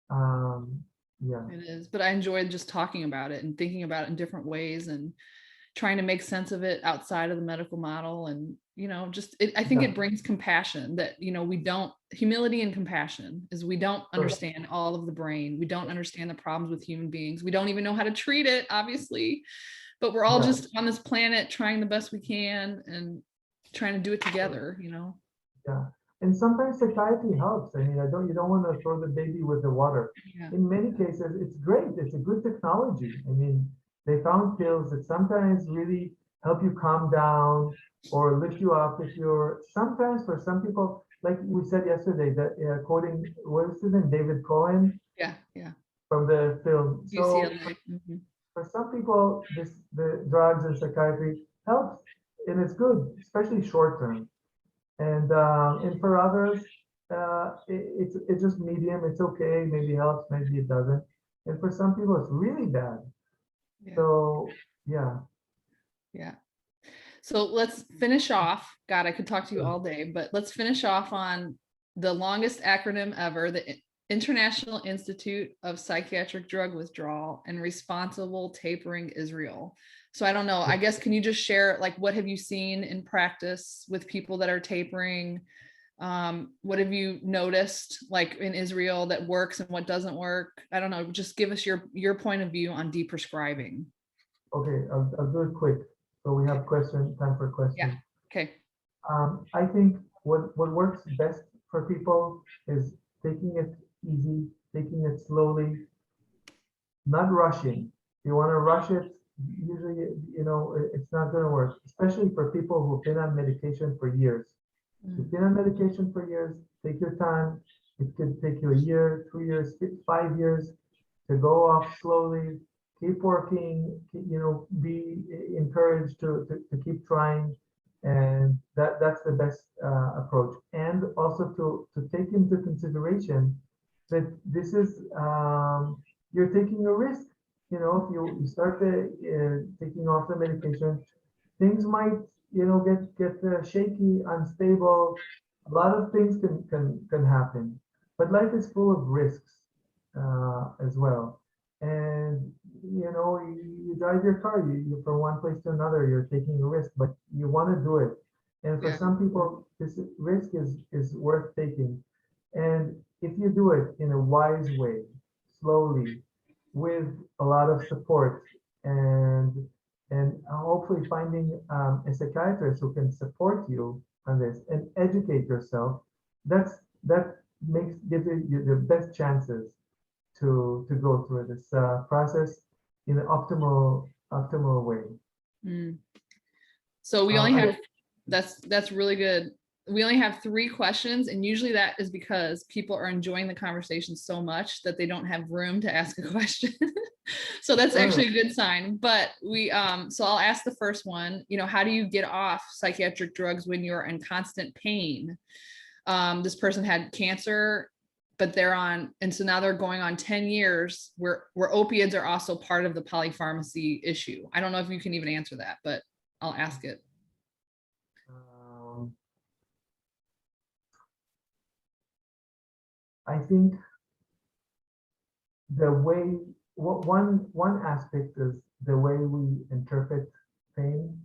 Um, yeah, it is. But I enjoyed just talking about it and thinking about it in different ways and trying to make sense of it outside of the medical model. And, I think yeah, it brings compassion that, we don't, humility and compassion is we don't sure, understand all of the brain. We don't understand the problems with human beings. We don't even know how to treat it, obviously, but we're all yeah, just on this planet trying the best we can and trying to do it together. yeah. And sometimes psychiatry helps. I mean, you don't want to throw the baby with the water. Yeah. In many cases, it's great. It's a good technology. I mean, they found pills that sometimes really help you calm down or lift you up if you're, sometimes for some people, like we said yesterday, that quoting, what is his name, David Cohen Yeah. Yeah. from the film. So UCLA. Mhm. for some people, the drugs and psychiatry helps, and it's good, especially short term. And for others, it's just medium. It's okay. Maybe helps. Maybe it doesn't. And for some people, it's really bad. Yeah. So yeah, Yeah. So let's finish off. God, I could talk to you sure. all day, but let's finish off on the longest acronym ever, the International Institute of Psychiatric Drug Withdrawal and Responsible Tapering Israel. So I don't know, I guess, can you just share, like, what have you seen in practice with people that are tapering? What have you noticed, like in Israel, that works and what doesn't work? I don't know, just give us your point of view on deprescribing. Okay, I'll do it quick. So we Okay. have time for Yeah. questions. Okay. I think what works best for people is taking it easy, taking it slowly, not rushing. If you want to rush it, usually, it's not going to work, especially for people who've been on medication for years. You've Mm. been on medication for years, take your time. It could take you a year, 2 years, 5 years to go off slowly, keep working, be encouraged to keep trying. And that's the best approach. And and also to take into consideration that this is, you're taking a risk. You know, if you start taking off the medication, things might, get shaky, unstable. A lot of things can happen, but life is full of risks as well. And you drive your car, you from one place to another, you're taking a risk, but you want to do it. And for Yeah. some people, this risk is worth taking. And if you do it in a wise way, slowly, with a lot of support, and hopefully finding a psychiatrist who can support you on this and educate yourself, that gives you the best chances to go through this process in an optimal way. Mm. So we only have, that's really good. We only have 3 questions, and usually that is because people are enjoying the conversation so much that they don't have room to ask a question. So that's actually a good sign. But so I'll ask the first one, how do you get off psychiatric drugs when you're in constant pain? This person had cancer, but they're on, and so now they're going on 10 years where opiates are also part of the polypharmacy issue. I don't know if you can even answer that, but I'll ask it. I think one aspect is the way we interpret pain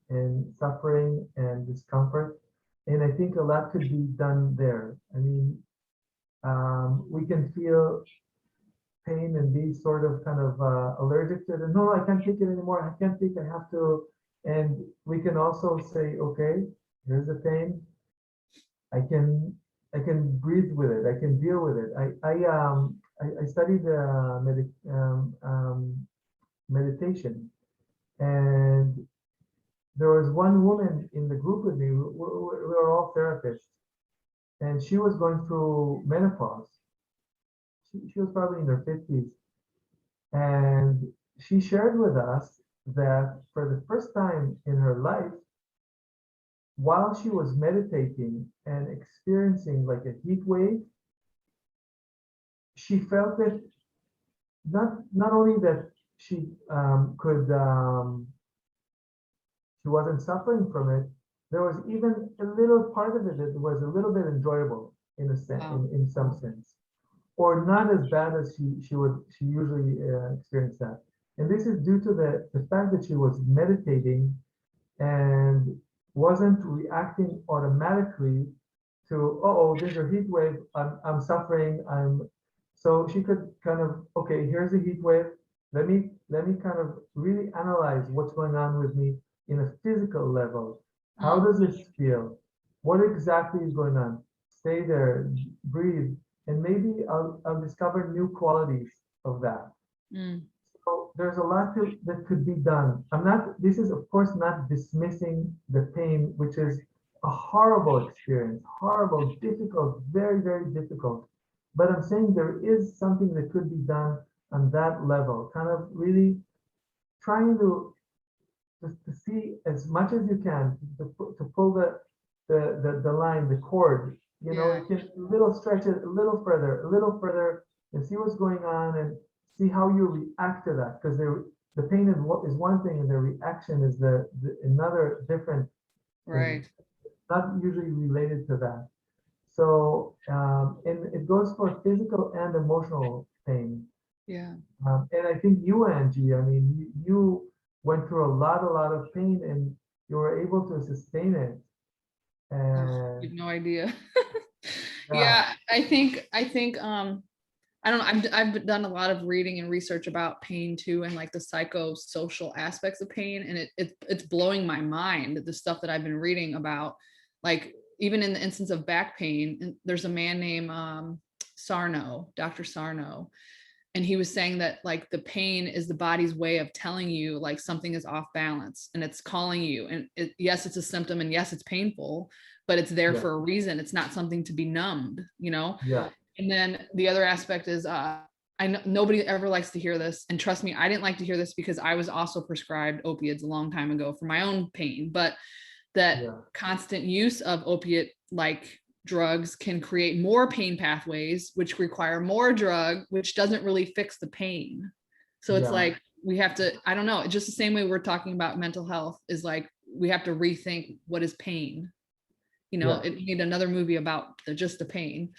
and suffering and discomfort, and I think a lot could be done there. I mean, we can feel pain and be sort of kind of allergic to it. And, no, I can't take it anymore. I can't take. I have to. And we can also say, okay, here's the pain. I can breathe with it. I can deal with it. I studied meditation, and there was one woman in the group with me. We were all therapists, and she was going through menopause. She was probably in her 50s, and she shared with us that for the first time in her life, while she was meditating and experiencing like a heat wave, she felt that not only that she she wasn't suffering from it, there was even a little part of it that was a little bit enjoyable in a sense, in some sense, or not as bad as she usually experienced that. And this is due to the fact that she was meditating and wasn't reacting automatically to, oh, there's a heat wave, I'm suffering, so she could kind of, okay, here's a heat wave. Let me kind of really analyze what's going on with me in a physical level. How does this feel? What exactly is going on? Stay there, breathe, and maybe I'll discover new qualities of that. So there's a lot that could be done. This is of course not dismissing the pain, which is a horrible experience, horrible, difficult, very, very difficult. But I'm saying there is something that could be done on that level, kind of really trying to see as much as you can to pull the line, the cord. You can stretch it a little further, and see what's going on and see how you react to that. Because the pain is one thing, and the reaction is another different thing. Right. Not usually related to that. So, and it goes for physical and emotional pain. Yeah. And I think you, Angie, I mean, you went through a lot of pain, and you were able to sustain it. And you have no idea. Yeah, I think I don't know, I've done a lot of reading and research about pain too, and like the psychosocial aspects of pain, and it's blowing my mind, the stuff that I've been reading about. Like even in the instance of back pain, there's a man named Sarno, Dr. Sarno, and he was saying that like the pain is the body's way of telling you like something is off balance, and it's calling you, and yes, it's a symptom, and yes, it's painful, but it's there for a reason. It's not something to be numbed, Yeah. And then the other aspect is I know nobody ever likes to hear this, and trust me, I didn't like to hear this because I was also prescribed opiates a long time ago for my own pain, but that constant use of opiate like drugs can create more pain pathways, which require more drug, which doesn't really fix the pain. So it's Yeah. like, we have to, I don't know, just the same way we're talking about mental health is like, we have to rethink what is pain. You know, Yeah. it need another movie about just the pain.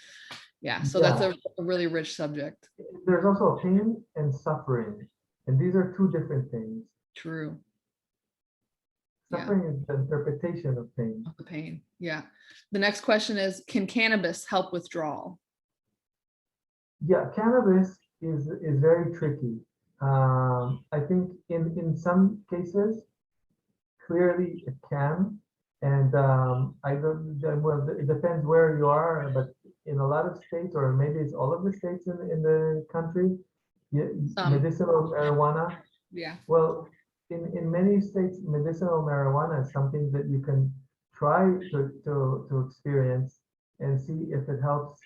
Yeah. So Yeah. that's a really rich subject. There's also pain and suffering, and these are two different things. True. Yeah. Suffering is the interpretation of pain. Of the pain. Yeah. The next question is, can cannabis help withdrawal? Yeah, cannabis is very tricky. I think in some cases, clearly it can, and I don't. Well, it depends where you are, but in a lot of states, or maybe it's all of the states in the country, medicinal marijuana. Yeah. Well, in many states, medicinal marijuana is something that you can try to experience and see if it helps.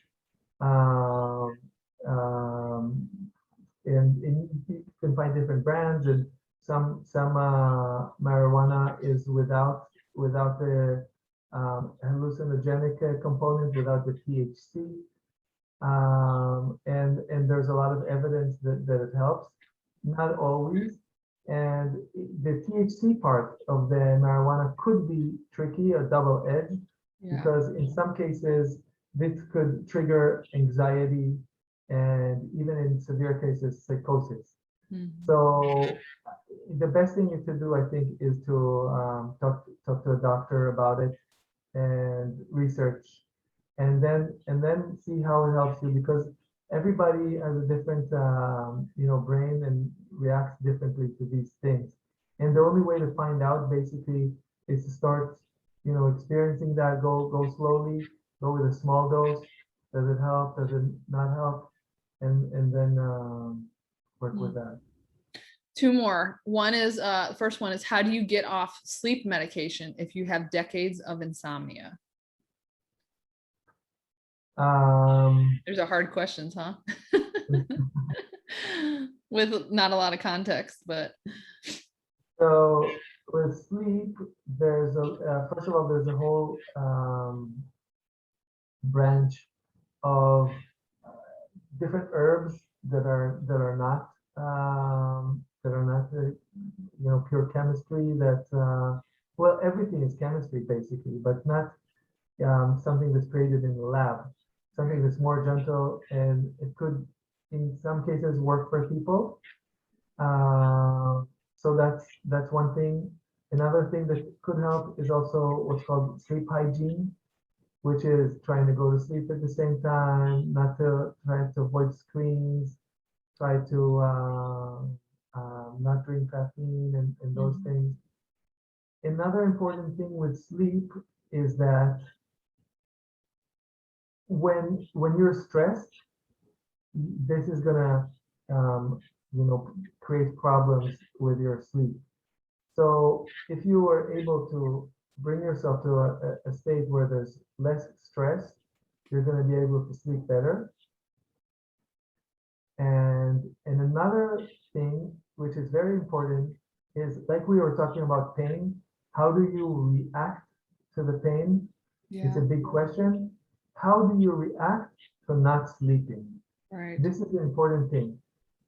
Um, um, and you can find different brands, and some marijuana is without the hallucinogenic component, without the THC, and there's a lot of evidence that it helps. Not always, and the THC part of the marijuana could be tricky, a double edged, because in some cases this could trigger anxiety and even in severe cases, psychosis. So the best thing to do, I think, is to talk to a doctor about it and research, and then see how it helps you, because everybody has a different brain and reacts differently to these things. And the only way to find out basically is to start experiencing that. Go slowly, go with a small dose. Does it help? Does it not help? And then work with that. Two more. One is first one is, how do you get off sleep medication if you have decades of insomnia? There's a hard questions, huh? With not a lot of context, but so with sleep, there's a first of all, there's a whole branch of different herbs that are not pure chemistry. That well, everything is chemistry basically, but not something that's created in the lab. Something that's more gentle, and it could, in some cases, work for people. So that's one thing. Another thing that could help is also what's called sleep hygiene, which is trying to go to sleep at the same time, trying to avoid screens, try to not drink caffeine and those things. Another important thing with sleep is that when you're stressed, this is gonna create problems with your sleep. So if you are able to bring yourself to a state where there's less stress, you're going to be able to sleep better. And another thing which is very important is, like we were talking about pain, how do you react to the pain? It's a big question. How do you react to not sleeping? Right. This is an important thing,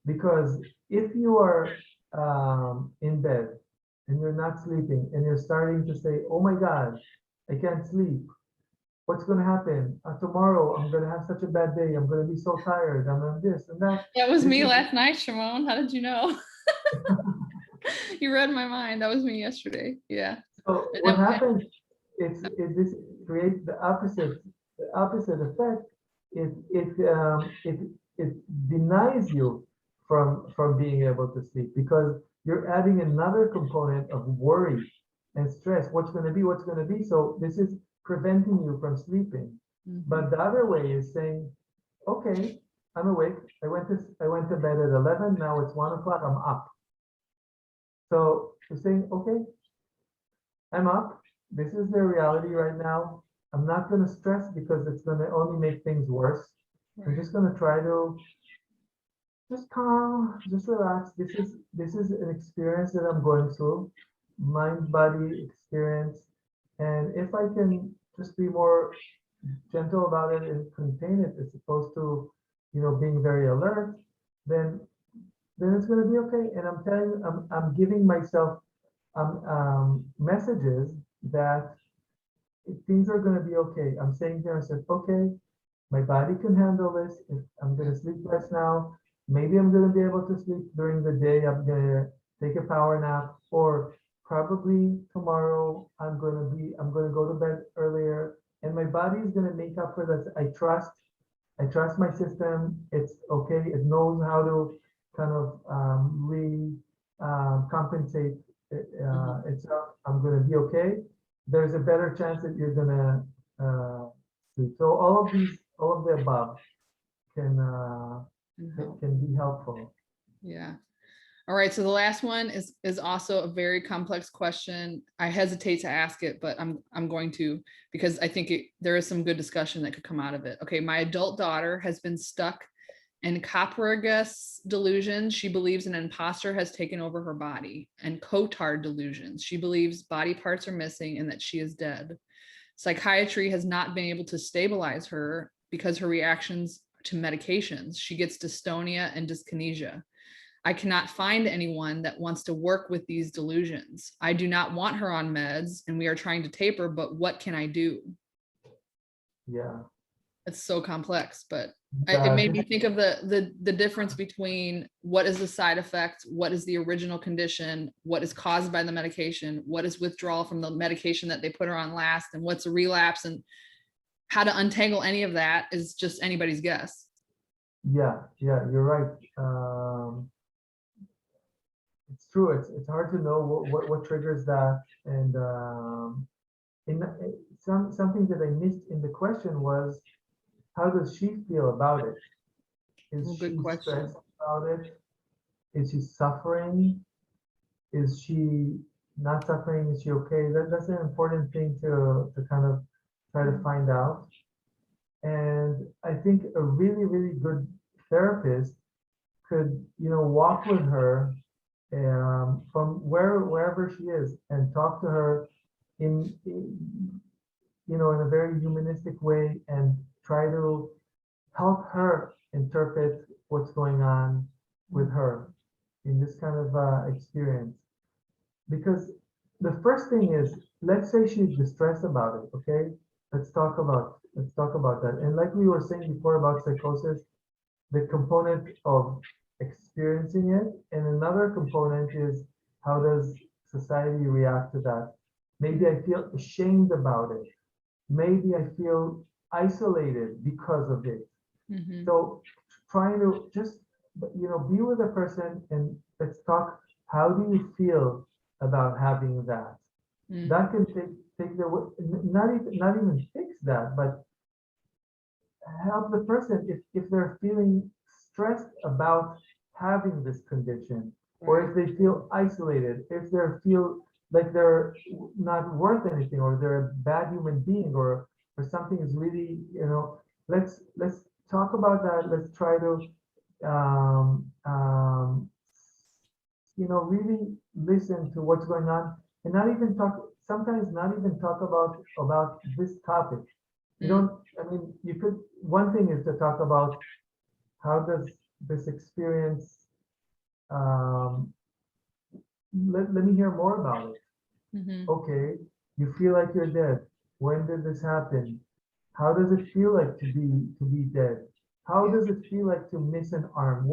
because if you are in bed and you're not sleeping and you're starting to say, oh my God, I can't sleep. What's going to happen? Tomorrow I'm going to have such a bad day. I'm going to be so tired. I'm on this and that. That was me last night, Shimon. How did you know? You read my mind. That was me yesterday. Yeah. So what happens is this creates the opposite effect. It denies you from being able to sleep, because you're adding another component of worry and stress. What's going to be? So this is preventing you from sleeping. But the other way is saying, okay, I'm awake. I went to bed at 11. Now it's 1 o'clock. I'm up. So you're saying, okay, I'm up. This is the reality right now. I'm not going to stress, because it's going to only make things worse. I'm just going to try to just calm, just relax. This is an experience that I'm going through, mind body experience. And if I can just be more gentle about it and contain it as opposed to, being very alert, then it's going to be okay. And I'm giving myself messages that things are going to be okay. I'm saying to myself, okay, my body can handle this. If I'm going to sleep less now, maybe I'm going to be able to sleep during the day. I'm going to take a power nap, or probably tomorrow I'm going to go to bed earlier, and my body is going to make up for this. I trust my system. It's okay. It knows how to kind of compensate itself. I'm going to be okay. There's a better chance that you're going to sleep. So all of the above can be helpful. Yeah. All right. So the last one is also a very complex question. I hesitate to ask it, but I'm going to, because I think there is some good discussion that could come out of it. Okay. My adult daughter has been stuck in Copernicus delusions. She believes an imposter has taken over her body, and Cotard delusions. She believes body parts are missing and that she is dead. Psychiatry has not been able to stabilize her because her reactions to medications. She gets dystonia and dyskinesia. I cannot find anyone that wants to work with these delusions. I do not want her on meds, and we are trying to taper, but what can I do? Yeah. It's so complex, but it made me think of the difference between what is the side effect, what is the original condition, what is caused by the medication, what is withdrawal from the medication that they put her on last, and what's a relapse, and how to untangle any of that is just anybody's guess. Yeah, you're right. It's true. It's hard to know what triggers that. And something that I missed in the question was, how does she feel about it? Is she stressed about it? Is she suffering? Is she not suffering? Is she okay? That's an important thing to kind of try to find out. And I think a really, really good therapist could, walk with her from wherever she is and talk to her in a very humanistic way and try to help her interpret what's going on with her in this kind of experience. Because the first thing is, let's say she's distressed about it, okay? Let's talk about that. And like we were saying before about psychosis, the component of experiencing it, and another component is, how does society react to that? Maybe I feel ashamed about it. Maybe I feel isolated because of it. Mm-hmm. So trying to just, be with a person and let's talk, how do you feel about having that? Mm-hmm. That can take not even fix that, but help the person if they're feeling stressed about having this condition, or if they feel isolated, if they feel like they're not worth anything, or they're a bad human being, or something is really, let's talk about that. Let's try to really listen to what's going on, and sometimes not even talk about this topic. You could, one thing is to talk about, how does this experience, let me hear more about it. Mm-hmm. Okay, you feel like you're dead. When did this happen? How does it feel like to be dead? How does it feel like to miss an arm?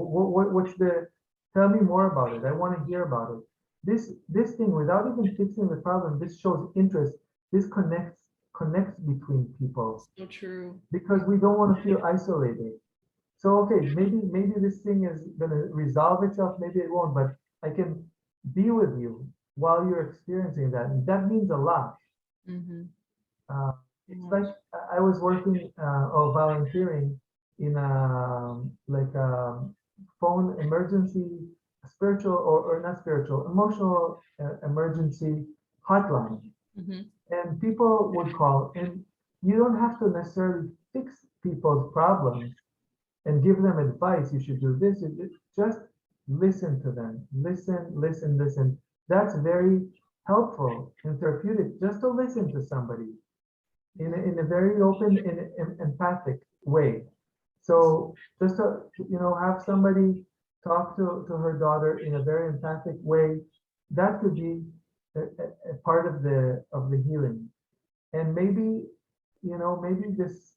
Tell me more about it. I want to hear about it. This thing, without even fixing the problem, this shows interest. This connects between people. So true. Because we don't want to feel isolated. So okay, maybe this thing is gonna resolve itself, maybe it won't, but I can be with you while you're experiencing that. And that means a lot. Mm-hmm. It's like I was working or volunteering in a phone emergency, spiritual or not spiritual, emotional emergency hotline. Mm-hmm. And people would call, and you don't have to necessarily fix people's problems and give them advice. You should do this. Just listen to them. Listen. That's very helpful and therapeutic, just to listen to somebody. in a very open and empathic way. So just to, have somebody talk to her daughter in a very empathic way, that could be a part of the healing. And maybe, maybe this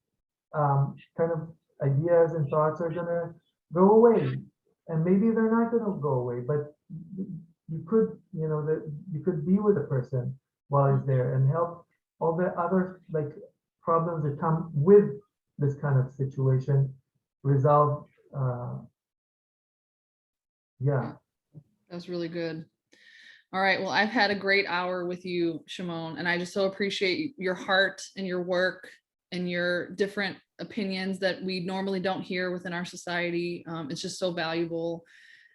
kind of ideas and thoughts are gonna go away, and maybe they're not gonna go away, but you could, that you could be with a person while he's there and help all the other like problems that come with this kind of situation resolve. Yeah. That's really good. All right. Well, I've had a great hour with you, Shimon, and I just so appreciate your heart and your work and your different opinions that we normally don't hear within our society. It's just so valuable.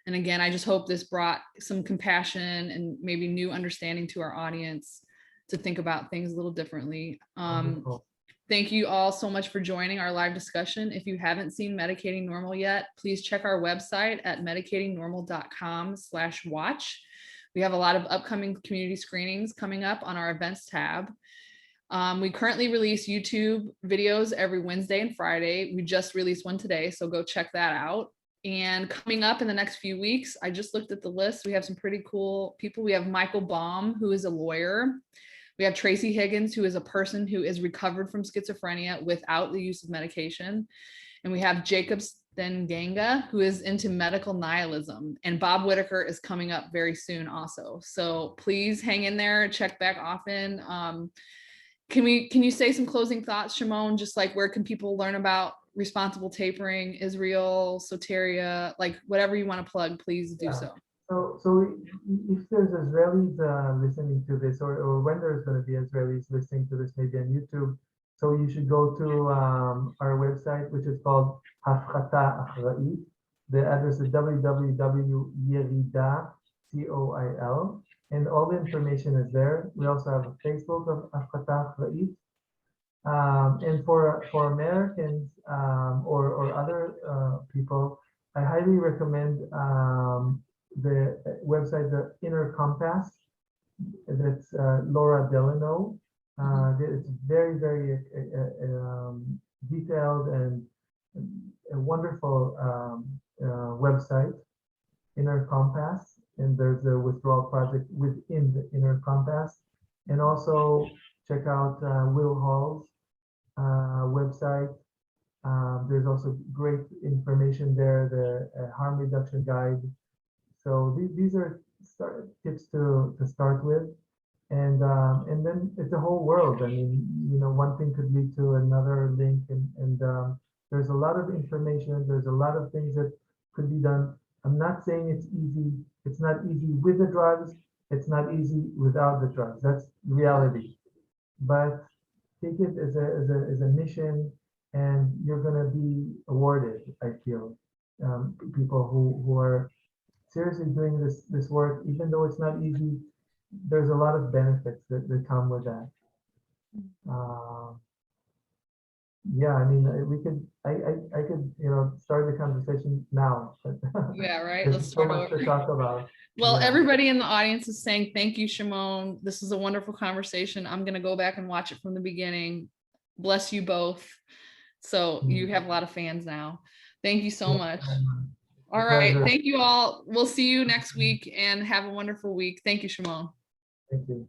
And again, I just hope this brought some compassion and maybe new understanding to our audience to think about things a little differently. Thank you all so much for joining our live discussion. If you haven't seen Medicating Normal yet, please check our website at medicatingnormal.com/watch. We have a lot of upcoming community screenings coming up on our events tab. We currently release YouTube videos every Wednesday and Friday. We just released one today, so go check that out. And coming up in the next few weeks, I just looked at the list. We have some pretty cool people. We have Michael Baum, who is a lawyer. We have Tracy Higgins, who is a person who is recovered from schizophrenia without the use of medication. And we have Jacob Stenganga, who is into medical nihilism. And Bob Whitaker is coming up very soon also. So please hang in there, check back often. Can you say some closing thoughts, Shimon? Just like where can people learn about Reponsible, Tapering, Israel, Soteria, like whatever you want to plug, please do so. So if there's Israelis listening to this, or when there's going to be Israelis listening to this, maybe on YouTube, so you should go to our website, which is called Hafchata Achra'it. The address is www.yerida.coil, and all the information is there. We also have a Facebook of Hafchata Achra'it. And for Americans or other people, I highly recommend the website, The Inner Compass. That's Laura Delano. It's very, very detailed and a wonderful website, Inner Compass. And there's a withdrawal project within the Inner Compass. And also check out Will Hall's website. There's also great information there, the harm reduction guide. So these are tips to start with, and then it's a whole world. I mean, one thing could lead to another link, and there's a lot of information. There's a lot of things that could be done. I'm not saying it's easy. It's not easy with the drugs. It's not easy without the drugs. That's reality. But take it as a mission, and you're gonna be awarded. I feel people who are seriously doing this work, even though it's not easy, there's a lot of benefits that come with that. Yeah, I mean, I could start the conversation now. But yeah, right. There's Let's so start much over. to talk about. Well, Yeah. everybody in the audience is saying thank you, Shimon. This is a wonderful conversation. I'm going to go back and watch it from the beginning. Bless you both. So you have a lot of fans now. Thank you so much. All right. Thank you all. We'll see you next week and have a wonderful week. Thank you, Shimon. Thank you.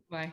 Bye.